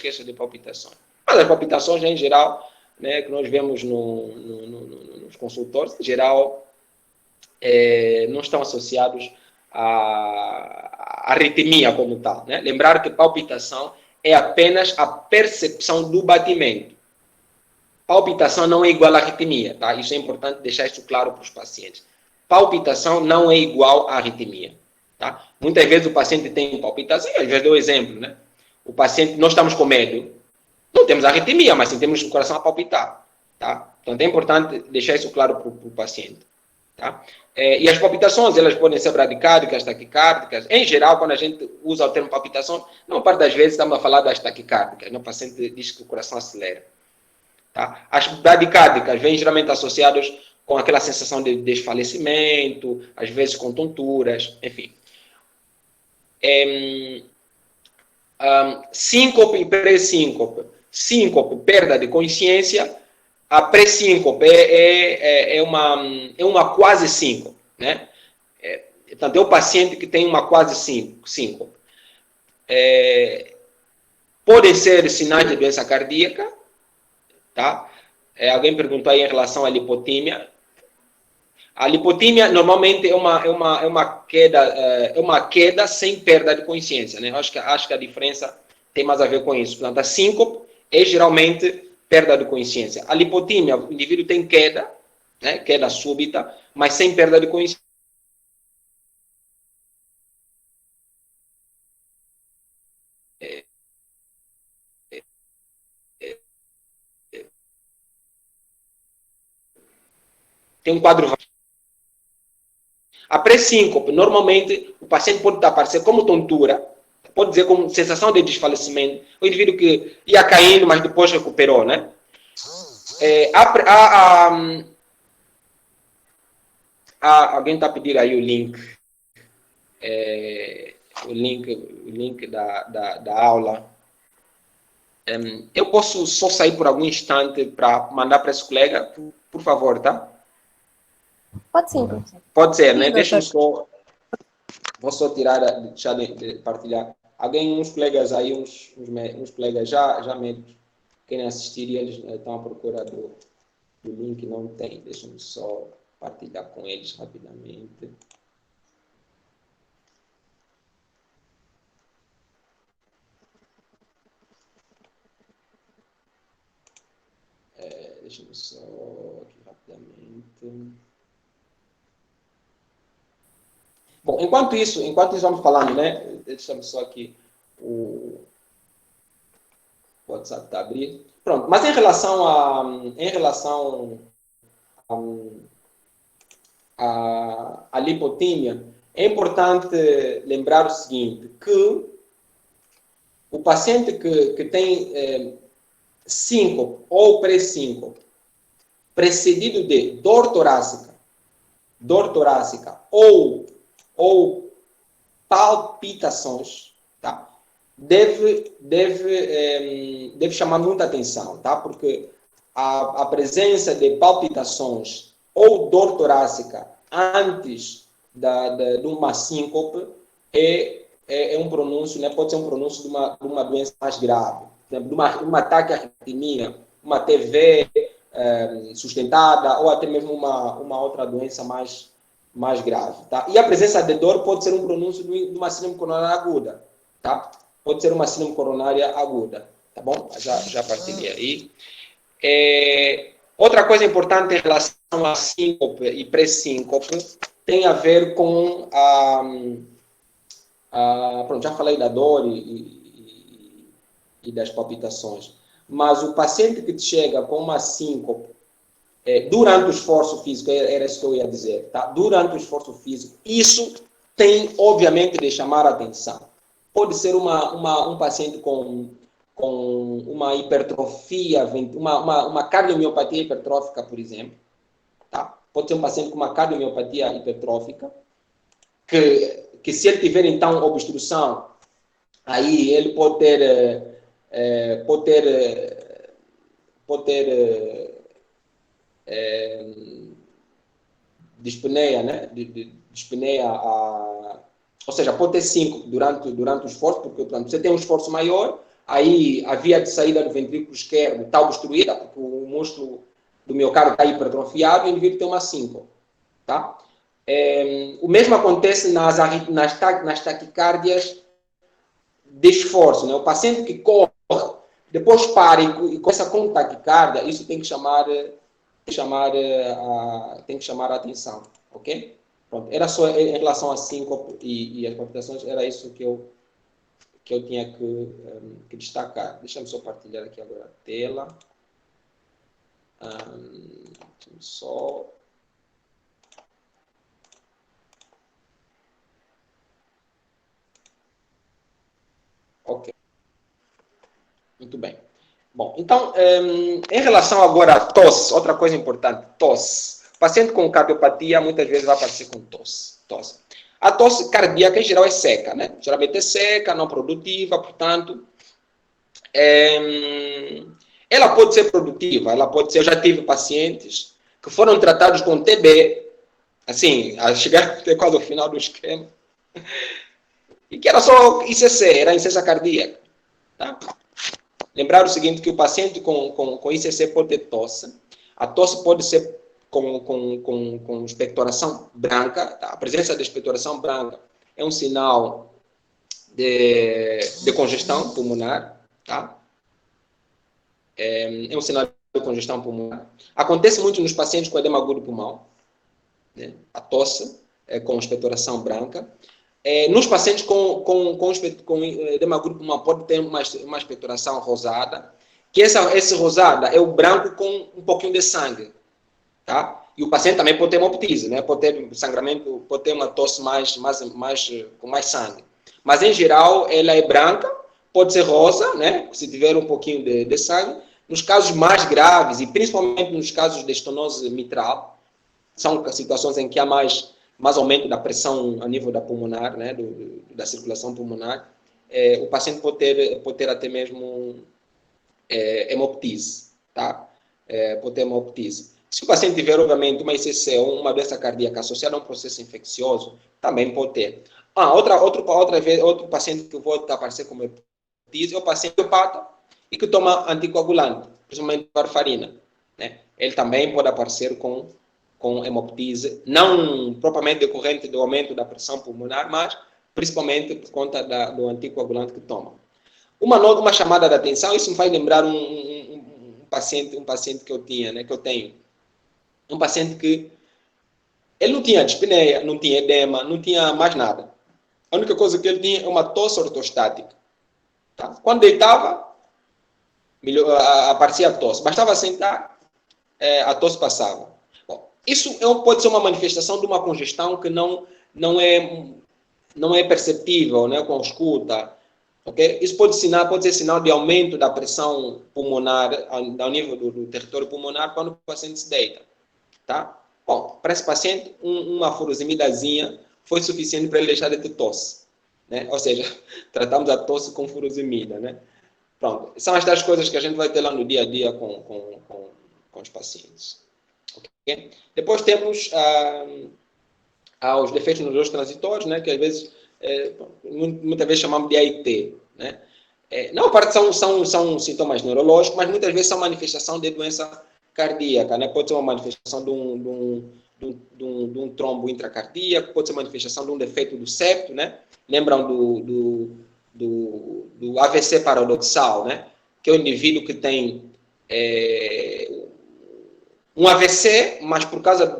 queixas de palpitações. Mas as palpitações, em geral, né, que nós vemos nos consultórios, em geral, não estão associados a arritmia como tal, né? Lembrar que palpitação é apenas a percepção do batimento. Palpitação não é igual à arritmia, tá? Isso é importante deixar isso claro para os pacientes. Palpitação não é igual à arritmia, tá? Muitas vezes o paciente tem palpitação, às vezes dou um exemplo, né? O paciente, nós estamos com medo, não temos arritmia, mas sim temos o coração a palpitar, tá? Então é importante deixar isso claro para o paciente, tá? E as palpitações, elas podem ser bradicárdicas, taquicárdicas. Em geral, quando a gente usa o termo palpitação, não parte das vezes estamos a falar das taquicárdicas. O paciente diz que o coração acelera. Tá? As bradicárdicas vêm geralmente associadas com aquela sensação de desfalecimento, às vezes com tonturas, enfim. Síncope e pré-síncope. Síncope, perda de consciência. A pré-síncope é uma quase síncope, né? Portanto, é o paciente que tem uma quase síncope. Podem ser sinais de doença cardíaca, tá? Alguém perguntou aí em relação à lipotímia. A lipotímia normalmente é uma queda sem perda de consciência, né? Acho que a diferença tem mais a ver com isso. Portanto, a síncope é geralmente perda de consciência. A lipotímia, o indivíduo tem queda, né? Queda súbita, mas sem perda de consciência. Tem um quadro. A pré-síncope, normalmente, o paciente pode aparecer como tontura, pode dizer como sensação de desfalecimento. O indivíduo que ia caindo, mas depois recuperou, né? Alguém está a pedir aí o link. O link da aula. Eu posso só sair por algum instante para mandar para esse colega, por favor, tá? Pode sim, professor. Pode ser, né? Deixa eu só... Vou só deixar de partilhar. Uns colegas aí, uns colegas já médicos, querem assistir e eles estão à procura do link, não tem. Deixa eu só partilhar com eles rapidamente. Deixa eu só aqui rapidamente. Bom, enquanto isso vamos falando, né? Deixa eu só aqui o WhatsApp está abrindo. Pronto, mas em relação à lipotímia, é importante lembrar o seguinte, que o paciente que tem síncope ou pré-síncope, precedido de dor torácica dor torácica ou palpitações, tá? Deve chamar muita atenção, tá? Porque a presença de palpitações ou dor torácica antes de uma síncope é um pronúncio, né? Pode ser um pronúncio de uma doença mais grave, por exemplo, de uma ataque à arritmia, uma TV sustentada ou até mesmo uma outra doença mais grave, tá? E a presença de dor pode ser um pronúncio de uma síndrome coronária aguda, tá? Pode ser uma síndrome coronária aguda, tá bom? Já partilhei aí. Outra coisa importante em relação a síncope e pré-síncope tem a ver com pronto, já falei da dor e das palpitações, mas o paciente que chega com uma síncope durante o esforço físico, era isso que eu ia dizer, tá? Durante o esforço físico, isso tem, obviamente, de chamar a atenção. Pode ser um paciente com uma hipertrofia, uma cardiomiopatia hipertrófica, por exemplo. Tá? Pode ser um paciente com uma cardiomiopatia hipertrófica, que se ele tiver, então, obstrução, aí ele pode ter dispneia, né? Dispneia, ou seja, pode ter síncope durante o esforço, porque, portanto, você tem um esforço maior, aí a via de saída do ventrículo esquerdo está obstruída, porque o músculo do miocárdio está hipertrofiado e o indivíduo tem uma síncope, tá? O mesmo acontece nas taquicárdias de esforço, né? O paciente que corre, depois para e começa com taquicardia, isso tem que chamar a atenção, ok? Pronto, era só em relação a síncope e as palpitações, era isso que eu tinha que destacar. Deixa-me só partilhar aqui agora a tela. Só... Ok. Muito bem. Bom, então, em relação agora à tosse, outra coisa importante, tosse. O paciente com cardiopatia muitas vezes vai aparecer com tosse. A tosse cardíaca, em geral, é seca, né? Geralmente é seca, não produtiva, portanto, ela pode ser produtiva, eu já tive pacientes que foram tratados com TB, assim, a chegar até quase ao final do esquema, e que era só ICC, era insuficiência cardíaca, tá? Lembrar o seguinte, que o paciente com ICC pode ter tosse. A tosse pode ser com expectoração branca. Tá? A presença de expectoração branca é um sinal de congestão pulmonar. Tá? É um sinal de congestão pulmonar. Acontece muito nos pacientes com edema agudo do pulmão. Né? A tosse com expectoração branca. Nos pacientes com edema agudo do pulmão pode ter uma expectoração rosada, que essa rosada é o branco com um pouquinho de sangue, tá? E o paciente também pode ter hemoptise, né? Pode ter sangramento, pode ter uma tosse com mais sangue. Mas em geral ela é branca, pode ser rosa, né? Se tiver um pouquinho de sangue. Nos casos mais graves e principalmente nos casos de estenose mitral, são situações em que há mais aumento da pressão a nível da pulmonar, né, da circulação pulmonar, o paciente pode ter até mesmo hemoptise, tá? Pode ter hemoptise. Se o paciente tiver, obviamente, uma ICC ou uma doença cardíaca associada a um processo infeccioso, também pode ter. Outro paciente que pode aparecer como hepatite é o paciente hepata e que toma anticoagulante, principalmente warfarina, né? Ele também pode aparecer com hemoptise, não propriamente decorrente do aumento da pressão pulmonar, mas principalmente por conta do anticoagulante que toma. Uma chamada de atenção, isso me faz lembrar um paciente que eu tenho. Um paciente que ele não tinha dispneia, não tinha edema, não tinha mais nada. A única coisa que ele tinha é uma tosse ortostática. Tá? Quando deitava, aparecia a tosse. Bastava sentar, a tosse passava. Isso pode ser uma manifestação de uma congestão que não é perceptível, né, com escuta. Okay? Isso pode ser sinal de aumento da pressão pulmonar ao nível do território pulmonar quando o paciente se deita. Tá? Bom, para esse paciente, uma furosemidazinha foi suficiente para ele deixar de ter tosse, né? Ou seja, tratamos a tosse com furosemida, né? Pronto, são estas coisas que a gente vai ter lá no dia a dia com os pacientes. Okay? Depois temos os defeitos neurológicos transitórios, né? Que às vezes, muitas vezes chamamos de AIT, né? Não, parte são sintomas neurológicos, mas muitas vezes são manifestação de doença cardíaca, né? Pode ser uma manifestação de um trombo intracardíaco, pode ser manifestação de um defeito do septo, né? Lembram do AVC paradoxal, né? Que é o indivíduo que tem um AVC, mas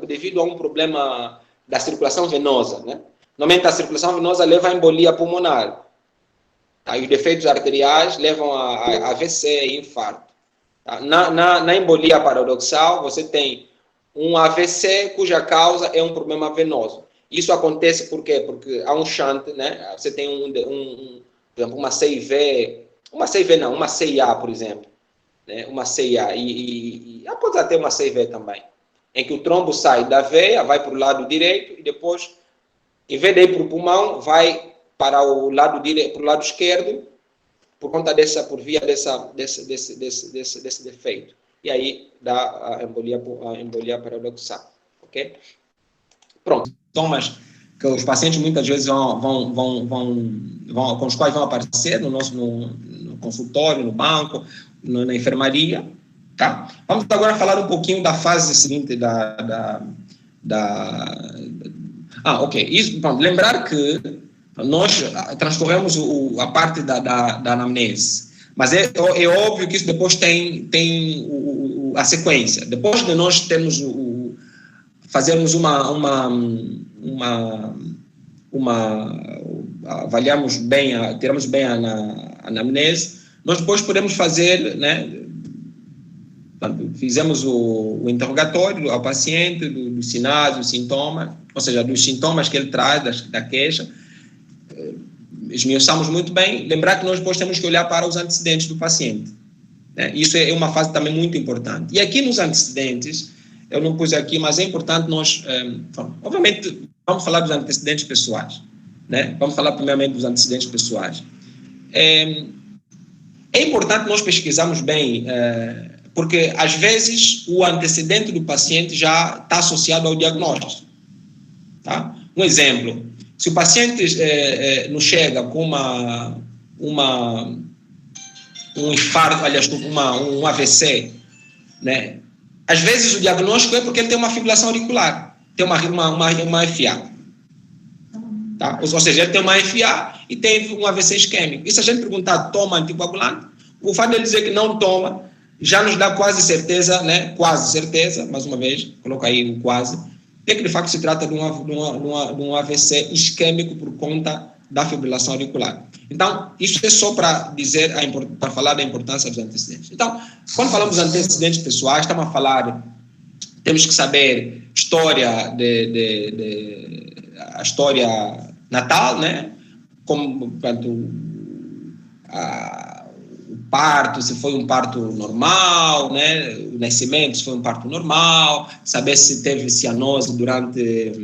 devido a um problema da circulação venosa, né? Normalmente a circulação venosa leva a embolia pulmonar. Tá? E os defeitos arteriais levam a AVC e infarto. Tá? Na embolia paradoxal, você tem um AVC cuja causa é um problema venoso. Isso acontece por quê? Porque há um shunt, né? Você tem por exemplo, uma CIA, por exemplo. Né? Uma CIA. Pode até uma CIV também. Em que o trombo sai da veia, vai para o lado direito e depois, em vez de ir para o pulmão, vai para o lado direito, para o lado esquerdo, por via desse defeito. E aí dá a embolia paradoxal. Ok? Pronto. Sintomas que os pacientes muitas vezes com os quais vão aparecer no consultório, no banco, na enfermaria. Tá? Vamos agora falar um pouquinho da fase seguinte ok. Isso, bom, lembrar que nós transcorremos a parte da anamnese, mas é óbvio que isso depois tem a sequência. Depois de nós fazermos avaliarmos bem, tiramos bem a anamnese, nós depois podemos fazer, né? Fizemos o interrogatório ao paciente, dos sinais, dos sintomas, ou seja, dos sintomas que ele traz, da queixa, esmiuçamos muito bem. Lembrar que nós depois temos que olhar para os antecedentes do paciente. Né? Isso é uma fase também muito importante. E aqui nos antecedentes, eu não pus aqui, mas é importante nós, obviamente, vamos falar dos antecedentes pessoais. Né? Vamos falar primeiramente dos antecedentes pessoais. É importante nós pesquisarmos bem, porque às vezes o antecedente do paciente já está associado ao diagnóstico. Tá? Um exemplo, se o paciente nos chega com um infarto, aliás, um AVC, né? Às vezes o diagnóstico é porque ele tem uma fibrilação auricular, tem uma FA. Tá? Ou seja, ele tem uma FA e tem um AVC isquêmico. E se a gente perguntar, toma anticoagulante, o fato de ele dizer que não toma, já nos dá quase certeza, né? Quase certeza, mais uma vez, coloca aí o quase, de que de facto se trata de um AVC isquêmico por conta da fibrilação auricular. Então, isso é só para dizer, para falar da importância dos antecedentes. Então, quando falamos de antecedentes pessoais, estamos a falar, temos que saber a história natal, né? Como, portanto, o parto, se foi um parto normal, né? O nascimento, se foi um parto normal, saber se teve cianose durante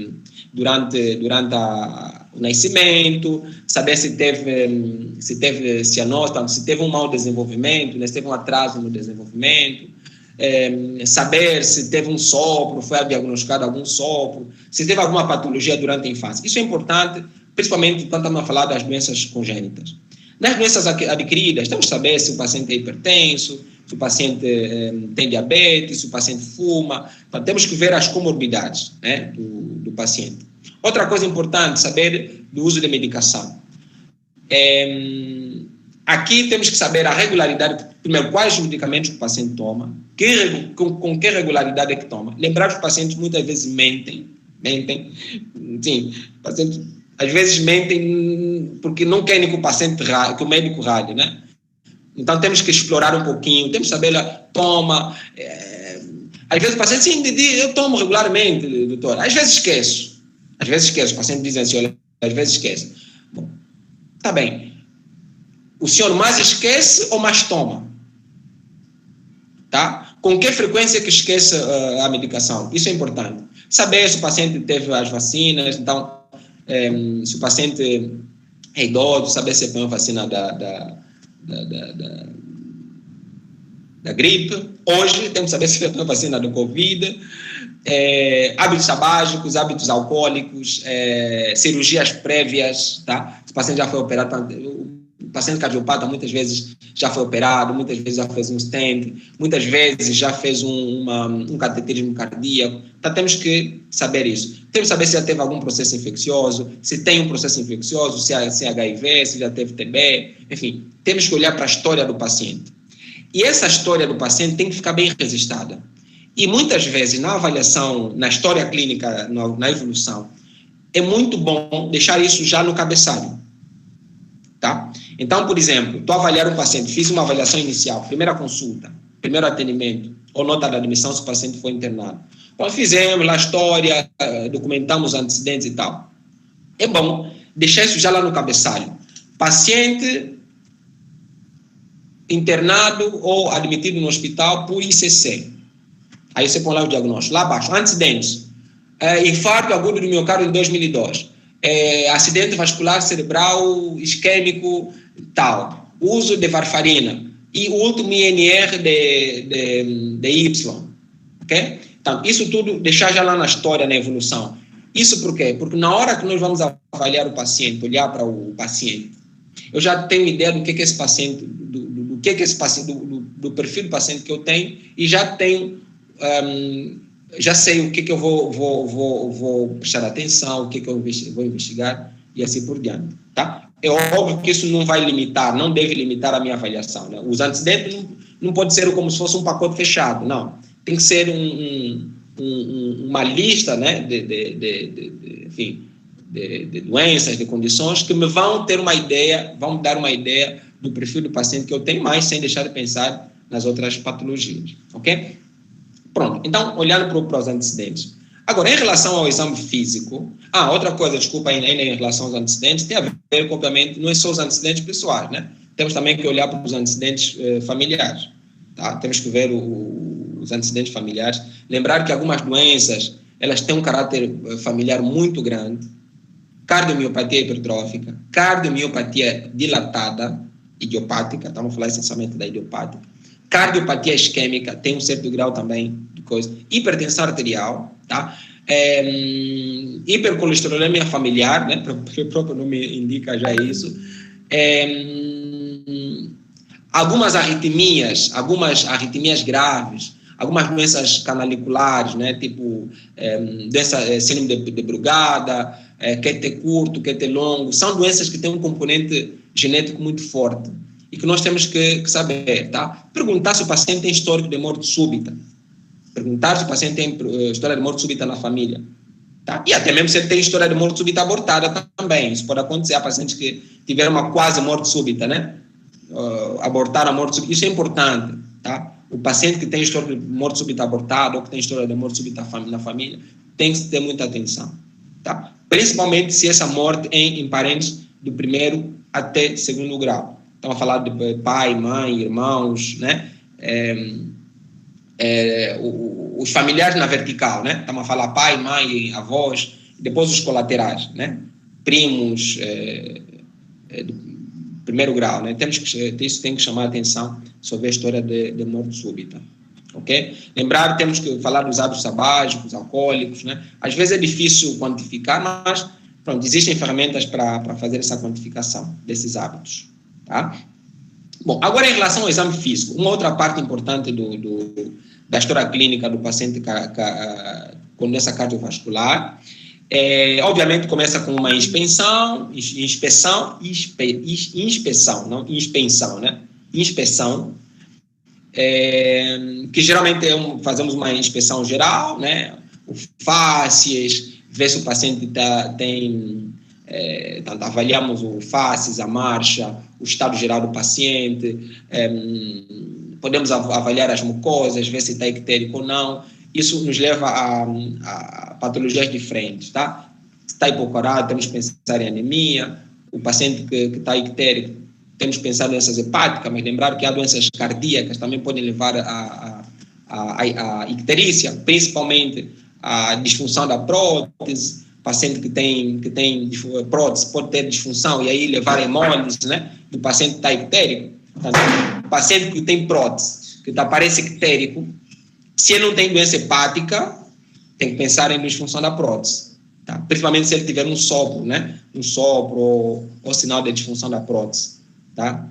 o nascimento, saber se teve cianose, se teve um mau desenvolvimento, né? Se teve um atraso no desenvolvimento, saber se teve um sopro, foi diagnosticado algum sopro, se teve alguma patologia durante a infância. Isso é importante, principalmente quando estamos a falar das doenças congênitas. Nas doenças adquiridas, temos que saber se o paciente é hipertenso, se o paciente tem diabetes, se o paciente fuma. Então, temos que ver as comorbidades, né, do paciente. Outra coisa importante, saber do uso de medicação. Aqui temos que saber a regularidade, primeiro, quais os medicamentos que o paciente toma, com que regularidade é que toma. Lembrar que os pacientes muitas vezes mentem. Sim, pacientes às vezes mentem porque não querem que o médico rale, né? Então temos que explorar um pouquinho, temos que saber, toma. Às vezes o paciente, sim, eu tomo regularmente, doutor. Às vezes esqueço. O paciente diz assim, olha, às vezes esquece. Bom, tá bem. O senhor mais esquece ou mais toma? Tá? Com que frequência que esquece a medicação? Isso é importante. Saber se o paciente teve as vacinas, então, se o paciente é idoso, saber se tem a vacina da gripe. Hoje, temos que saber se tem a vacina do Covid. Hábitos tabágicos, hábitos alcoólicos, cirurgias prévias, tá? Se o paciente já foi operado, o paciente cardiopata muitas vezes já foi operado, muitas vezes já fez um stent, muitas vezes já fez um cateterismo cardíaco. Então, temos que saber isso. Temos que saber se já teve algum processo infeccioso, se tem um processo infeccioso, se é HIV, se já teve TB, enfim, temos que olhar para a história do paciente. E essa história do paciente tem que ficar bem registrada. E muitas vezes, na avaliação, na história clínica, na evolução, é muito bom deixar isso já no cabeçalho. Tá? Então, por exemplo, estou a avaliar um paciente, fiz uma avaliação inicial, primeira consulta, primeiro atendimento, ou nota de admissão se o paciente foi internado. Então, fizemos lá a história, documentamos antecedentes e tal. É bom deixar isso já lá no cabeçalho. Paciente internado ou admitido no hospital por ICC. Aí você põe lá o diagnóstico. Lá abaixo, antecedentes. Infarto agudo do miocárdio em 2002. Acidente vascular cerebral isquêmico tal. Uso de varfarina. E o último INR de Y. Ok? Então, isso tudo deixar já lá na história, na evolução. Isso por quê? Porque na hora que nós vamos avaliar o paciente, olhar para o paciente, eu já tenho ideia do que esse paciente, do perfil do paciente que eu tenho, e já tenho, já sei o que eu vou prestar atenção, o que eu vou investigar e assim por diante, tá? É óbvio que isso não vai limitar, não deve limitar a minha avaliação, né? Os antecedentes não pode ser como se fosse um pacote fechado, não. Tem que ser uma lista, né, enfim, de doenças, de condições que me vão dar uma ideia do perfil do paciente que eu tenho, mais sem deixar de pensar nas outras patologias, ok? Pronto, então, olhando para os antecedentes. Agora, em relação ao exame físico, outra coisa, desculpa, ainda em relação aos antecedentes, tem a ver com, obviamente, não é só os antecedentes pessoais, né? Temos também que olhar para os antecedentes familiares, tá? Temos que ver os antecedentes familiares, lembrar que algumas doenças, elas têm um caráter familiar muito grande, cardiomiopatia hipertrófica, cardiomiopatia dilatada, idiopática, estamos a falar essencialmente da idiopática, cardiopatia isquêmica, tem um certo grau também de coisa, hipertensão arterial, tá? Hipercolesterolemia familiar, né? O próprio nome indica já isso, algumas arritmias graves, algumas doenças canaliculares, né? Tipo síndrome de Brugada, QT curto, QT longo, são doenças que têm um componente genético muito forte e que nós temos que saber, tá? Perguntar se o paciente tem histórico de morte súbita, perguntar se o paciente tem história de morte súbita na família, tá? E até mesmo se ele tem história de morte súbita abortada também, isso pode acontecer a pacientes que tiveram uma quase morte súbita, né? Abortar a morte súbita, isso é importante, tá? O paciente que tem história de morte súbita abortada ou que tem história de morte súbita na família tem que ter muita atenção, tá? Principalmente se essa morte é em parentes do primeiro até segundo grau. Estamos a falar de pai, mãe, irmãos, né? Os familiares na vertical, né? Estamos a falar pai, mãe, avós, depois os colaterais, né? Primos do primeiro grau, né? Isso tem que chamar a atenção sobre a história de morte súbita, ok? Lembrar, temos que falar dos hábitos tabágicos, alcoólicos, né? Às vezes é difícil quantificar, mas pronto, existem ferramentas para fazer essa quantificação desses hábitos, tá? Bom, agora em relação ao exame físico, uma outra parte importante da história clínica do paciente com doença cardiovascular, obviamente começa com uma inspeção, que geralmente fazemos uma inspeção geral, né? O fáscias, ver se o paciente tem, avaliamos o fáscias, a marcha, o estado geral do paciente, podemos avaliar as mucosas, ver se está ictérico ou não. Isso nos leva a patologias diferentes, tá? Se está hipocorado, temos que pensar em anemia. O paciente que está ictérico, temos que pensar em doenças hepáticas, mas lembrar que há doenças cardíacas também podem levar a icterícia, principalmente a disfunção da prótese, paciente que tem prótese pode ter disfunção e aí levar a hemólise, né, do paciente que está ictérico. Portanto, paciente que tem prótese, que parece ictérico, se ele não tem doença hepática, tem que pensar em disfunção da prótese. Tá? Principalmente se ele tiver um sopro, né, ou sinal de disfunção da prótese. Tá?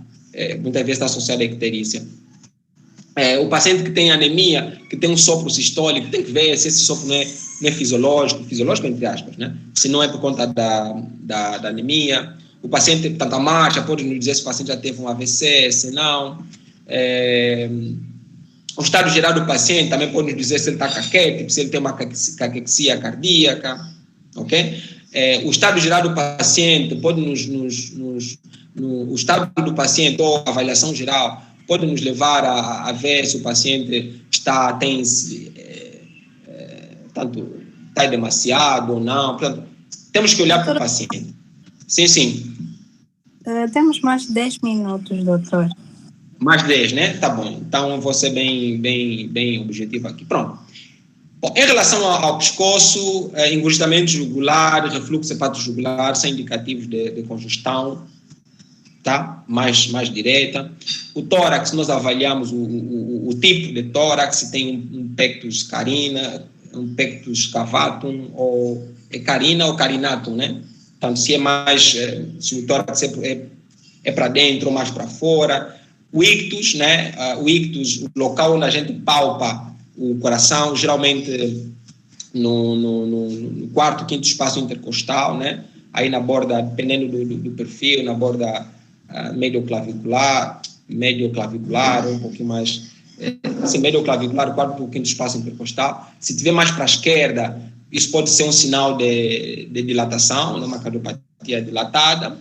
Muitas vezes está associado à icterícia. O paciente que tem anemia, que tem um sopro sistólico, tem que ver se esse sopro não é fisiológico entre aspas, né? Se não é por conta da anemia. O paciente, portanto, a marcha pode nos dizer se o paciente já teve um AVC, se não. O estado geral do paciente também pode nos dizer se ele está caquético, se ele tem uma caquexia cardíaca, ok? O estado geral do paciente pode o estado do paciente ou a avaliação geral pode nos levar a ver se o paciente está demasiado ou não. Portanto, temos que olhar para o paciente. Sim. Temos mais de 10 minutos, doutor. Mais 10, né? Tá bom. Então, eu vou ser bem objetivo aqui. Pronto. Bom, em relação ao pescoço, engurgitamento jugular, refluxo hepatojugular, são indicativos de congestão, tá? Mais direta. O tórax, nós avaliamos o tipo de tórax, se tem um pectus carina, um pectus cavatum, ou carina ou carinatum, né? Então, se o tórax é para dentro ou mais para fora. O ictus, né? O ictus, o local onde a gente palpa o coração, geralmente no quarto, quinto espaço intercostal, né? Aí na borda, dependendo do perfil, na borda medioclavicular, um pouquinho mais, medioclavicular, quarto, quinto espaço intercostal. Se tiver mais para a esquerda, isso pode ser um sinal de dilatação, né? Uma cardiopatia dilatada.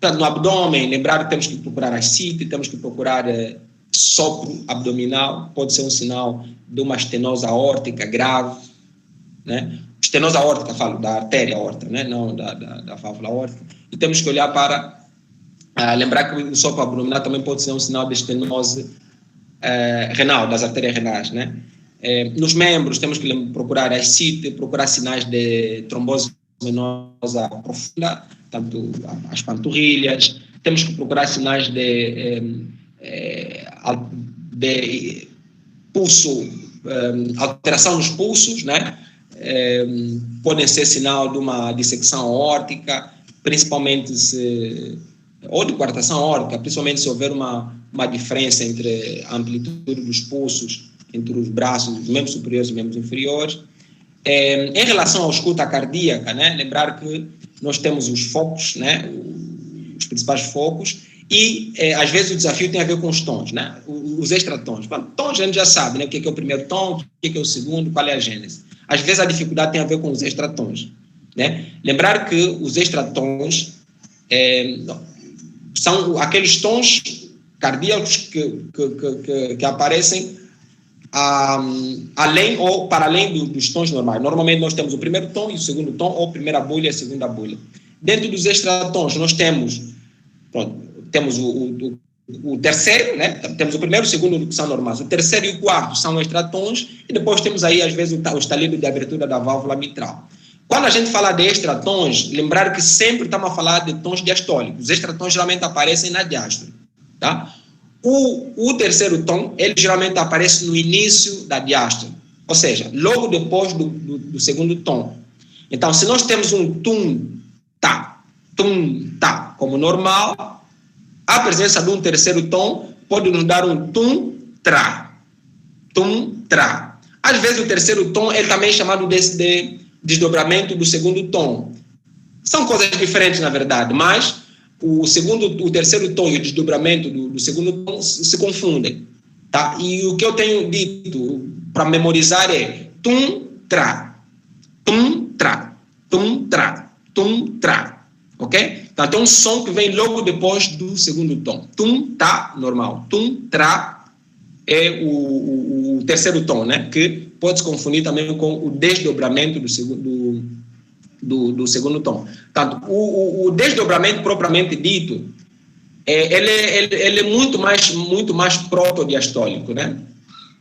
No abdômen, lembrar que temos que procurar ascite, temos que procurar sopro abdominal, pode ser um sinal de uma estenose aórtica grave, né? Estenose aórtica, falo da artéria aórtica, né? Não da válvula aórtica. E temos que olhar para lembrar que o sopro abdominal também pode ser um sinal de estenose renal, das artérias renais, né? Nos membros, temos que procurar ascite, procurar sinais de trombose venosa profunda, tanto as panturrilhas. Temos que procurar sinais de pulso, alteração nos pulsos, né? Podem ser sinal de uma dissecção aórtica, principalmente ou de coartação aórtica, principalmente se houver uma diferença entre a amplitude dos pulsos entre os braços, os membros superiores e os membros inferiores. Em relação à escuta cardíaca, né? Lembrar que nós temos os focos, né? Os principais focos, e às vezes o desafio tem a ver com os tons, né? Os extratons. Tons a gente já sabe, né? O que é o primeiro tom, o que é o segundo, qual é a gênese. Às vezes a dificuldade tem a ver com os extratons, né? Lembrar que os extratons são aqueles tons cardíacos que aparecem além ou para além dos tons normais. Normalmente nós temos o primeiro tom e o segundo tom, ou a primeira bolha e a segunda bolha. Dentro dos extratons nós temos o terceiro, né? Temos o primeiro e o segundo que são normais. O terceiro e o quarto são extratons, e depois temos aí às vezes o estalido de abertura da válvula mitral. Quando a gente fala de extratons, lembrar que sempre estamos a falar de tons diastólicos. Os extratons geralmente aparecem na diástole, tá? O terceiro tom, ele geralmente aparece no início da diástole, ou seja, logo depois do segundo tom. Então, se nós temos um tum-tá, como normal, a presença de um terceiro tom pode nos dar um tum-tra. Às vezes, o terceiro tom ele também é chamado de desdobramento do segundo tom. São coisas diferentes, na verdade, mas o terceiro tom e o desdobramento do segundo tom se confundem, tá? E o que eu tenho dito para memorizar é tum-tra, ok? Então, tem um som que vem logo depois do segundo tom. Tum-tá, normal. Tum-tra é o terceiro tom, né? Que pode se confundir também com o desdobramento do segundo tom. Portanto, o desdobramento propriamente dito, ele é muito mais protodiastólico, né?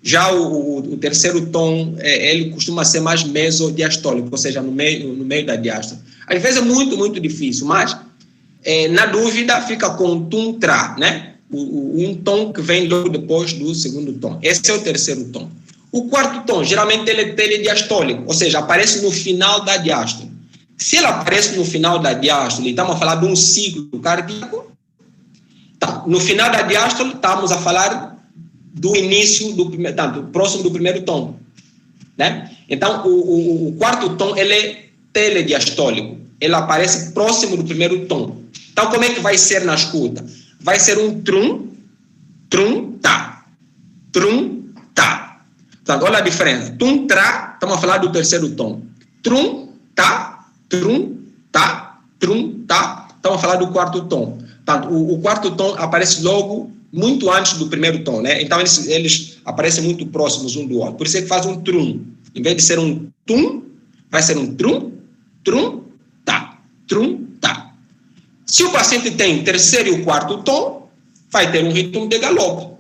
Já o terceiro tom, ele costuma ser mais mesodiastólico, ou seja, no meio da diástole. Às vezes é muito, muito difícil, mas na dúvida fica com tum tra, né? Um tom que vem logo depois do segundo tom. Esse é o terceiro tom. O quarto tom, geralmente ele é telediastólico, ou seja, aparece no final da diástole. Se ele aparece no final da diástole, estamos a falar de um ciclo cardíaco, tá. No final da diástole, estamos a falar do início do primeiro, tanto próximo do primeiro tom, né? Então, o quarto tom, ele é telediastólico, ele aparece próximo do primeiro tom. Então, como é que vai ser na escuta? Vai ser um trum, trum, tá, trum, tá. Portanto, olha a diferença. Tum, tra, estamos a falar do terceiro tom. Trum, tá, trum, tá, trum, tá. Estamos a falar do quarto tom. Portanto, o quarto tom aparece logo muito antes do primeiro tom, né? Então, eles aparecem muito próximos um do outro. Por isso é que faz um trum. Em vez de ser um tum, vai ser um trum, trum, tá, trum, tá. Se o paciente tem terceiro e o quarto tom, vai ter um ritmo de galope.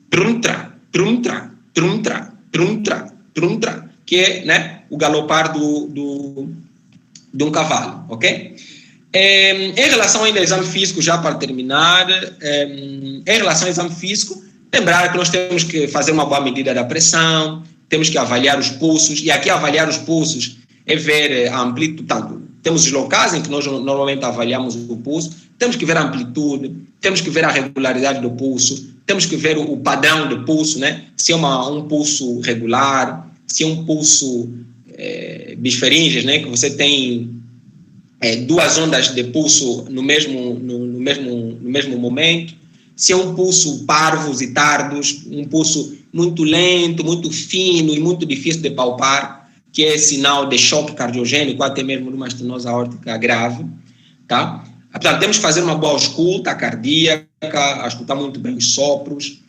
Trum, tra, trum, tra, trum, tra, trum, tra, trum, tra, que é, né, o galopar de um cavalo, ok? Em relação ainda ao exame físico, já para terminar, em relação ao exame físico, lembrar que nós temos que fazer uma boa medida da pressão, temos que avaliar os pulsos, e aqui avaliar os pulsos é ver a amplitude, tanto, temos os locais em que nós normalmente avaliamos o pulso, temos que ver a amplitude, temos que ver a regularidade do pulso, temos que ver o padrão do pulso, né? Se é um pulso regular, se é um pulso bisferinges, né? Que você tem duas ondas de pulso no mesmo momento, se é um pulso parvos e tardos, um pulso muito lento, muito fino e muito difícil de palpar, que é sinal de choque cardiogênico, até mesmo de uma estenose aórtica grave, tá? Portanto, temos que fazer uma boa escuta cardíaca, a escutar muito bem os sopros.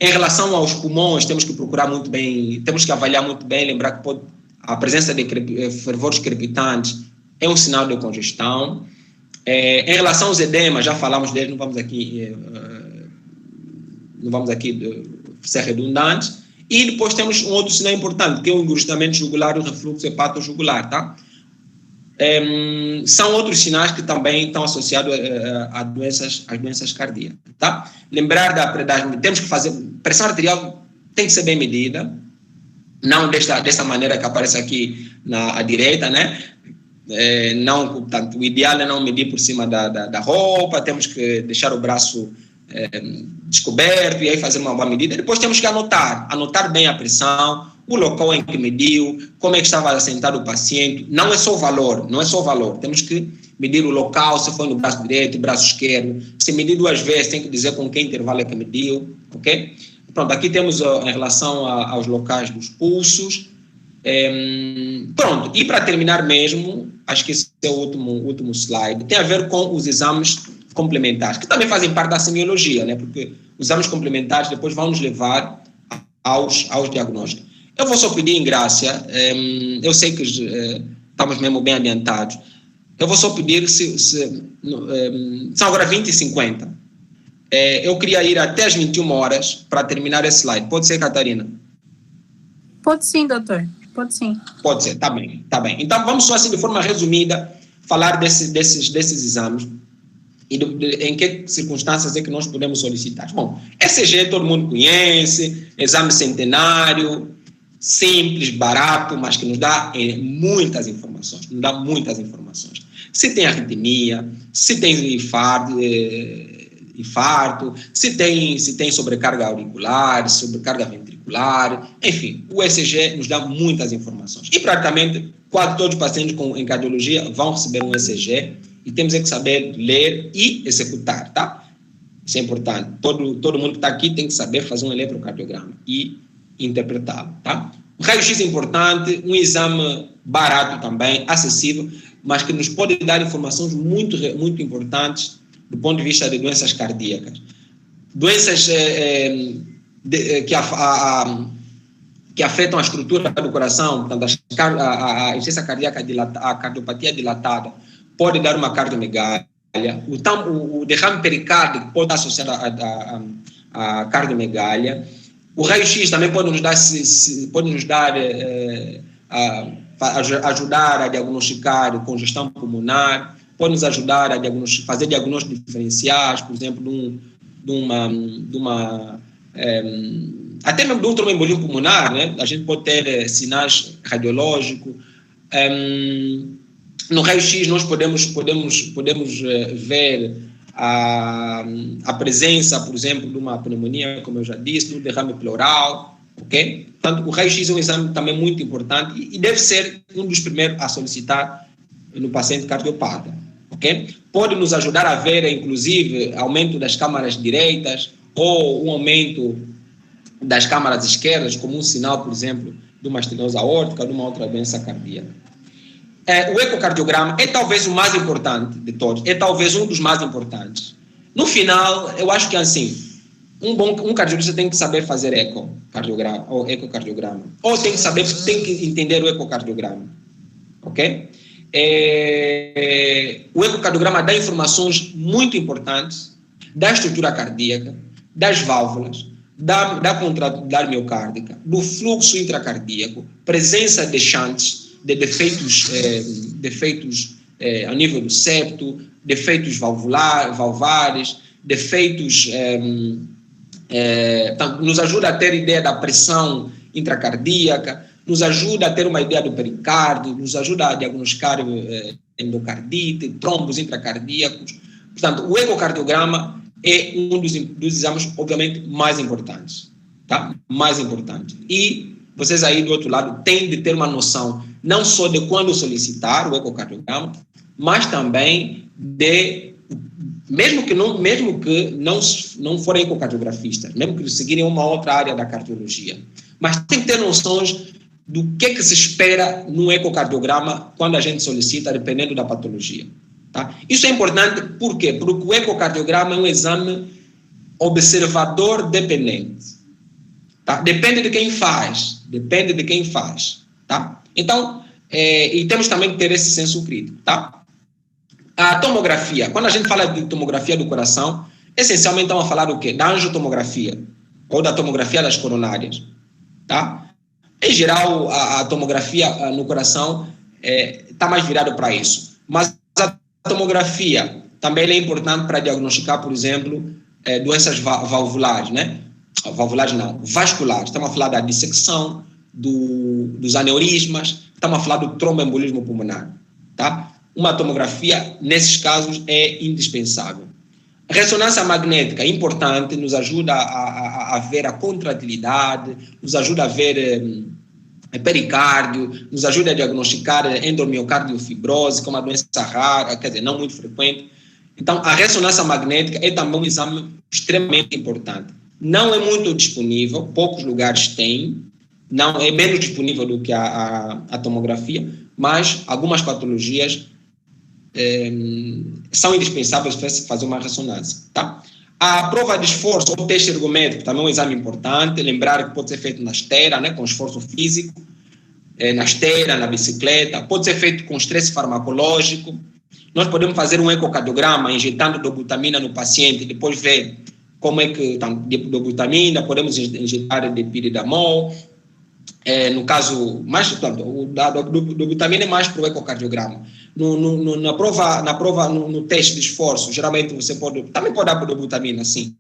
Em relação aos pulmões, temos que procurar muito bem, temos que avaliar muito bem, lembrar que a presença de fervores crepitantes é um sinal de congestão. Em relação aos edemas, já falamos deles, não vamos aqui ser redundantes. E depois temos um outro sinal importante, que é o engrossamento jugular e o refluxo hepatojugular, tá? São outros sinais que também estão associados às doenças cardíacas, tá? Lembrar temos que fazer, pressão arterial tem que ser bem medida, não dessa maneira que aparece aqui à direita, né? Não, portanto, o ideal é não medir por cima da roupa, temos que deixar o braço descoberto e aí fazer uma boa medida. Depois temos que anotar bem a pressão, o local em que mediu, como é que estava assentado o paciente. Não é só o valor, temos que medir o local, se foi no braço direito, braço esquerdo. Se medir duas vezes, tem que dizer com que intervalo é que mediu, ok? Pronto, aqui temos em relação aos locais dos pulsos. Pronto, e para terminar mesmo, acho que esse é o último slide, tem a ver com os exames complementares, que também fazem parte da semiologia, né? Porque os exames complementares depois vão nos levar aos diagnósticos. Eu vou só pedir em Grácia, eu sei que estamos mesmo bem adiantados, eu vou só pedir, são agora 20h50, eu queria ir até as 21 horas para terminar esse slide. Pode ser, Catarina? Pode sim, doutor. Pode sim. Pode ser, tá bem. Então, vamos só assim, de forma resumida, falar desses exames e em que circunstâncias é que nós podemos solicitar. Bom, ECG todo mundo conhece, exame centenário, simples, barato, mas que nos dá muitas informações. Se tem arritmia, se tem infarto, se tem sobrecarga auricular, sobrecarga ventricular, enfim, o ECG nos dá muitas informações. E praticamente quase todos os pacientes em cardiologia vão receber um ECG e temos que saber ler e executar, tá? Isso é importante. Todo mundo que está aqui tem que saber fazer um eletrocardiograma e interpretá-lo, tá? O raio-x é importante, um exame barato também, acessível, mas que nos pode dar informações muito, muito importantes do ponto de vista de doenças cardíacas. Doenças que afetam a estrutura do coração, portanto, a insuficiência cardíaca a cardiopatia dilatada pode dar uma cardiomegália, o derrame pericárdico pode estar associado à cardiomegália, O raio-x também pode nos dar, ajudar a diagnosticar congestão pulmonar, pode nos ajudar a fazer diagnósticos diferenciais, por exemplo, até mesmo de um tromboembolismo pulmonar, né? A gente pode ter sinais radiológicos. No raio-x nós podemos ver a presença, por exemplo, de uma pneumonia, como eu já disse, de um derrame pleural, ok? Portanto, o raio-x é um exame também muito importante e deve ser um dos primeiros a solicitar no paciente cardiopata, ok? Pode nos ajudar a ver, inclusive, aumento das câmaras direitas ou um aumento das câmaras esquerdas, como um sinal, por exemplo, de uma estenose aórtica ou de uma outra doença cardíaca. O ecocardiograma é talvez o mais importante de todos, é talvez um dos mais importantes. No final, eu acho que assim, um cardiologista tem que saber fazer ecocardiograma, ou ecocardiograma, ou tem que entender o ecocardiograma, ok? O ecocardiograma dá informações muito importantes da estrutura cardíaca, das válvulas, da contratilidade miocárdica, do fluxo intracardíaco, presença de shunts, de defeitos a nível do septo, defeitos valvares, defeitos, nos ajuda a ter ideia da pressão intracardíaca, nos ajuda a ter uma ideia do pericárdio, nos ajuda a diagnosticar endocardite, trombos intracardíacos. Portanto, o ecocardiograma é um dos exames, obviamente, mais importantes, tá? Mais importante. E vocês aí do outro lado têm de ter uma noção não só de quando solicitar o ecocardiograma, mas também mesmo que não forem ecocardiografistas, mesmo que seguirem uma outra área da cardiologia, mas tem que ter noções do que se espera no ecocardiograma quando a gente solicita, dependendo da patologia. Tá? Isso é importante, por quê? Porque o ecocardiograma é um exame observador dependente. Tá? Depende de quem faz. Tá? Então, e temos também que ter esse senso crítico. Tá? A tomografia, quando a gente fala de tomografia do coração, essencialmente estamos a falar do quê? Da angiotomografia, ou da tomografia das coronárias. Tá? Em geral, a tomografia no coração está mais virada para isso. Mas a tomografia também é importante para diagnosticar, por exemplo, doenças valvulares, né? Valvulares não, vasculares. Estamos a falar da dissecção, dos aneurismas, estamos a falar do tromboembolismo pulmonar. Tá? Uma tomografia, nesses casos, é indispensável. A ressonância magnética é importante, nos ajuda a ver a contratilidade, nos ajuda a ver pericárdio, nos ajuda a diagnosticar endomiocardiofibrose, que é uma doença rara, quer dizer, não muito frequente. Então, a ressonância magnética é também um exame extremamente importante. Não é muito disponível, poucos lugares têm, não é menos disponível do que a tomografia, mas algumas patologias são indispensáveis para se fazer uma ressonância. Tá? A prova de esforço, ou teste ergométrico, também é um exame importante, lembrar que pode ser feito na esteira, né, com esforço físico, na esteira, na bicicleta, pode ser feito com estresse farmacológico. Nós podemos fazer um ecocardiograma injetando dobutamina no paciente, depois ver como é que está dobutamina, podemos injetar depiridamol. No caso, o dobutamina é mais para o ecocardiograma. No teste de esforço, geralmente você também pode dar dobutamina, sim,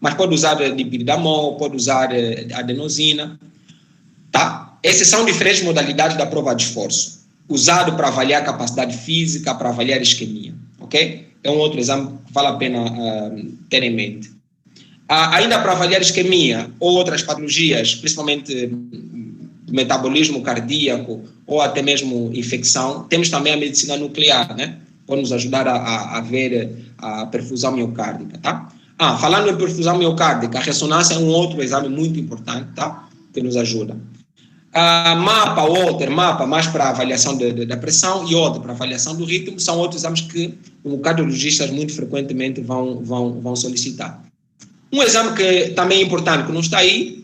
mas pode usar depiridamol, pode usar adenosina. Tá? Essas são diferentes modalidades da prova de esforço, usado para avaliar capacidade física, para avaliar isquemia. Ok? É um outro exame que vale a pena ter em mente. Ainda para avaliar isquemia ou outras patologias, principalmente metabolismo cardíaco ou até mesmo infecção, temos também a medicina nuclear, né? Pode nos ajudar a ver a perfusão miocárdica, tá? Falando em perfusão miocárdica, a ressonância é um outro exame muito importante, tá? Que nos ajuda. Mapa mais para avaliação da pressão e outro para avaliação do ritmo, são outros exames que os cardiologistas muito frequentemente vão solicitar. Um exame que também é importante, que não está aí,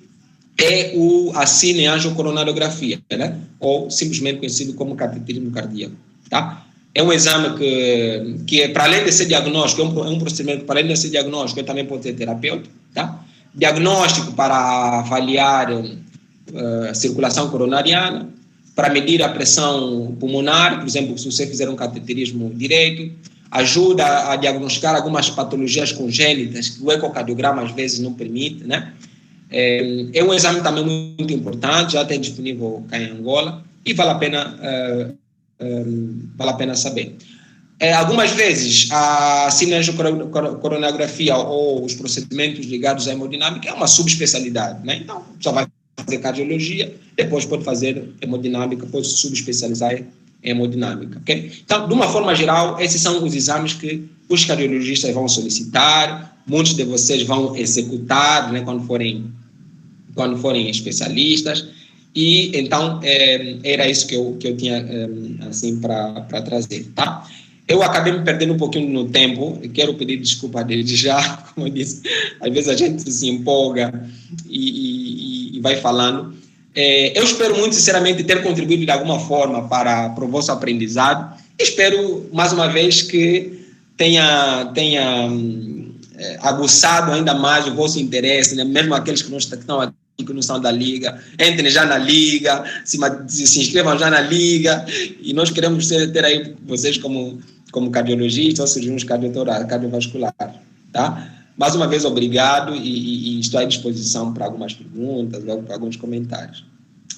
é a cineangiocoronariografia, né? Ou simplesmente conhecido como cateterismo cardíaco. Tá? É um exame que para além de ser diagnóstico, é um procedimento que, para além de ser diagnóstico, também pode ser terapêutico. Tá? diagnóstico para avaliar a circulação coronariana, para medir a pressão pulmonar, por exemplo, se você fizer um cateterismo direito, ajuda a diagnosticar algumas patologias congênitas que o ecocardiograma às vezes não permite, né? É um exame também muito importante, já tem disponível cá em Angola e vale a pena saber. Algumas vezes a cineangiocoronografia ou os procedimentos ligados à hemodinâmica é uma subespecialidade, né? Então, só vai fazer cardiologia, depois pode fazer hemodinâmica, pode se subespecializar em hemodinâmica, ok? Então, de uma forma geral, esses são os exames que os cardiologistas vão solicitar, muitos de vocês vão executar, né, quando forem especialistas, e então era isso que eu tinha assim para trazer, tá? Eu acabei me perdendo um pouquinho no tempo, quero pedir desculpa desde já, como eu disse, às vezes a gente se empolga e vai falando. Eu espero muito, sinceramente, ter contribuído de alguma forma para o vosso aprendizado. Espero, mais uma vez, que tenha aguçado ainda mais o vosso interesse, né? Mesmo aqueles que estão aqui, que não são da Liga, entrem já na Liga, se inscrevam já na Liga, e nós queremos ter aí vocês como cardiologistas ou cirurgiões cardiovasculares, tá? Mais uma vez, obrigado e estou à disposição para algumas perguntas, para alguns comentários,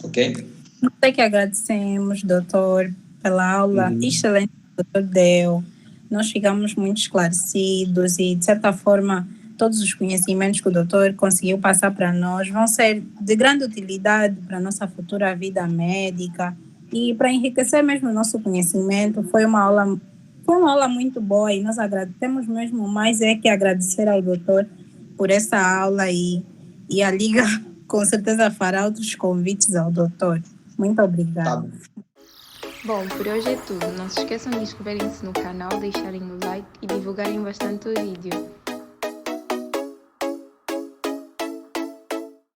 ok? Nós é que agradecemos, doutor, pela aula excelente que o doutor deu. Nós ficamos muito esclarecidos e, de certa forma, todos os conhecimentos que o doutor conseguiu passar para nós vão ser de grande utilidade para a nossa futura vida médica e para enriquecer mesmo o nosso conhecimento. Foi uma aula muito boa e nós agradecemos mesmo mais que agradecer ao doutor por essa aula e a Liga com certeza fará outros convites ao doutor. Muito obrigada. Tá. Bom, por hoje é tudo. Não se esqueçam de inscreverem-se no canal, deixarem o like e divulgarem bastante o vídeo.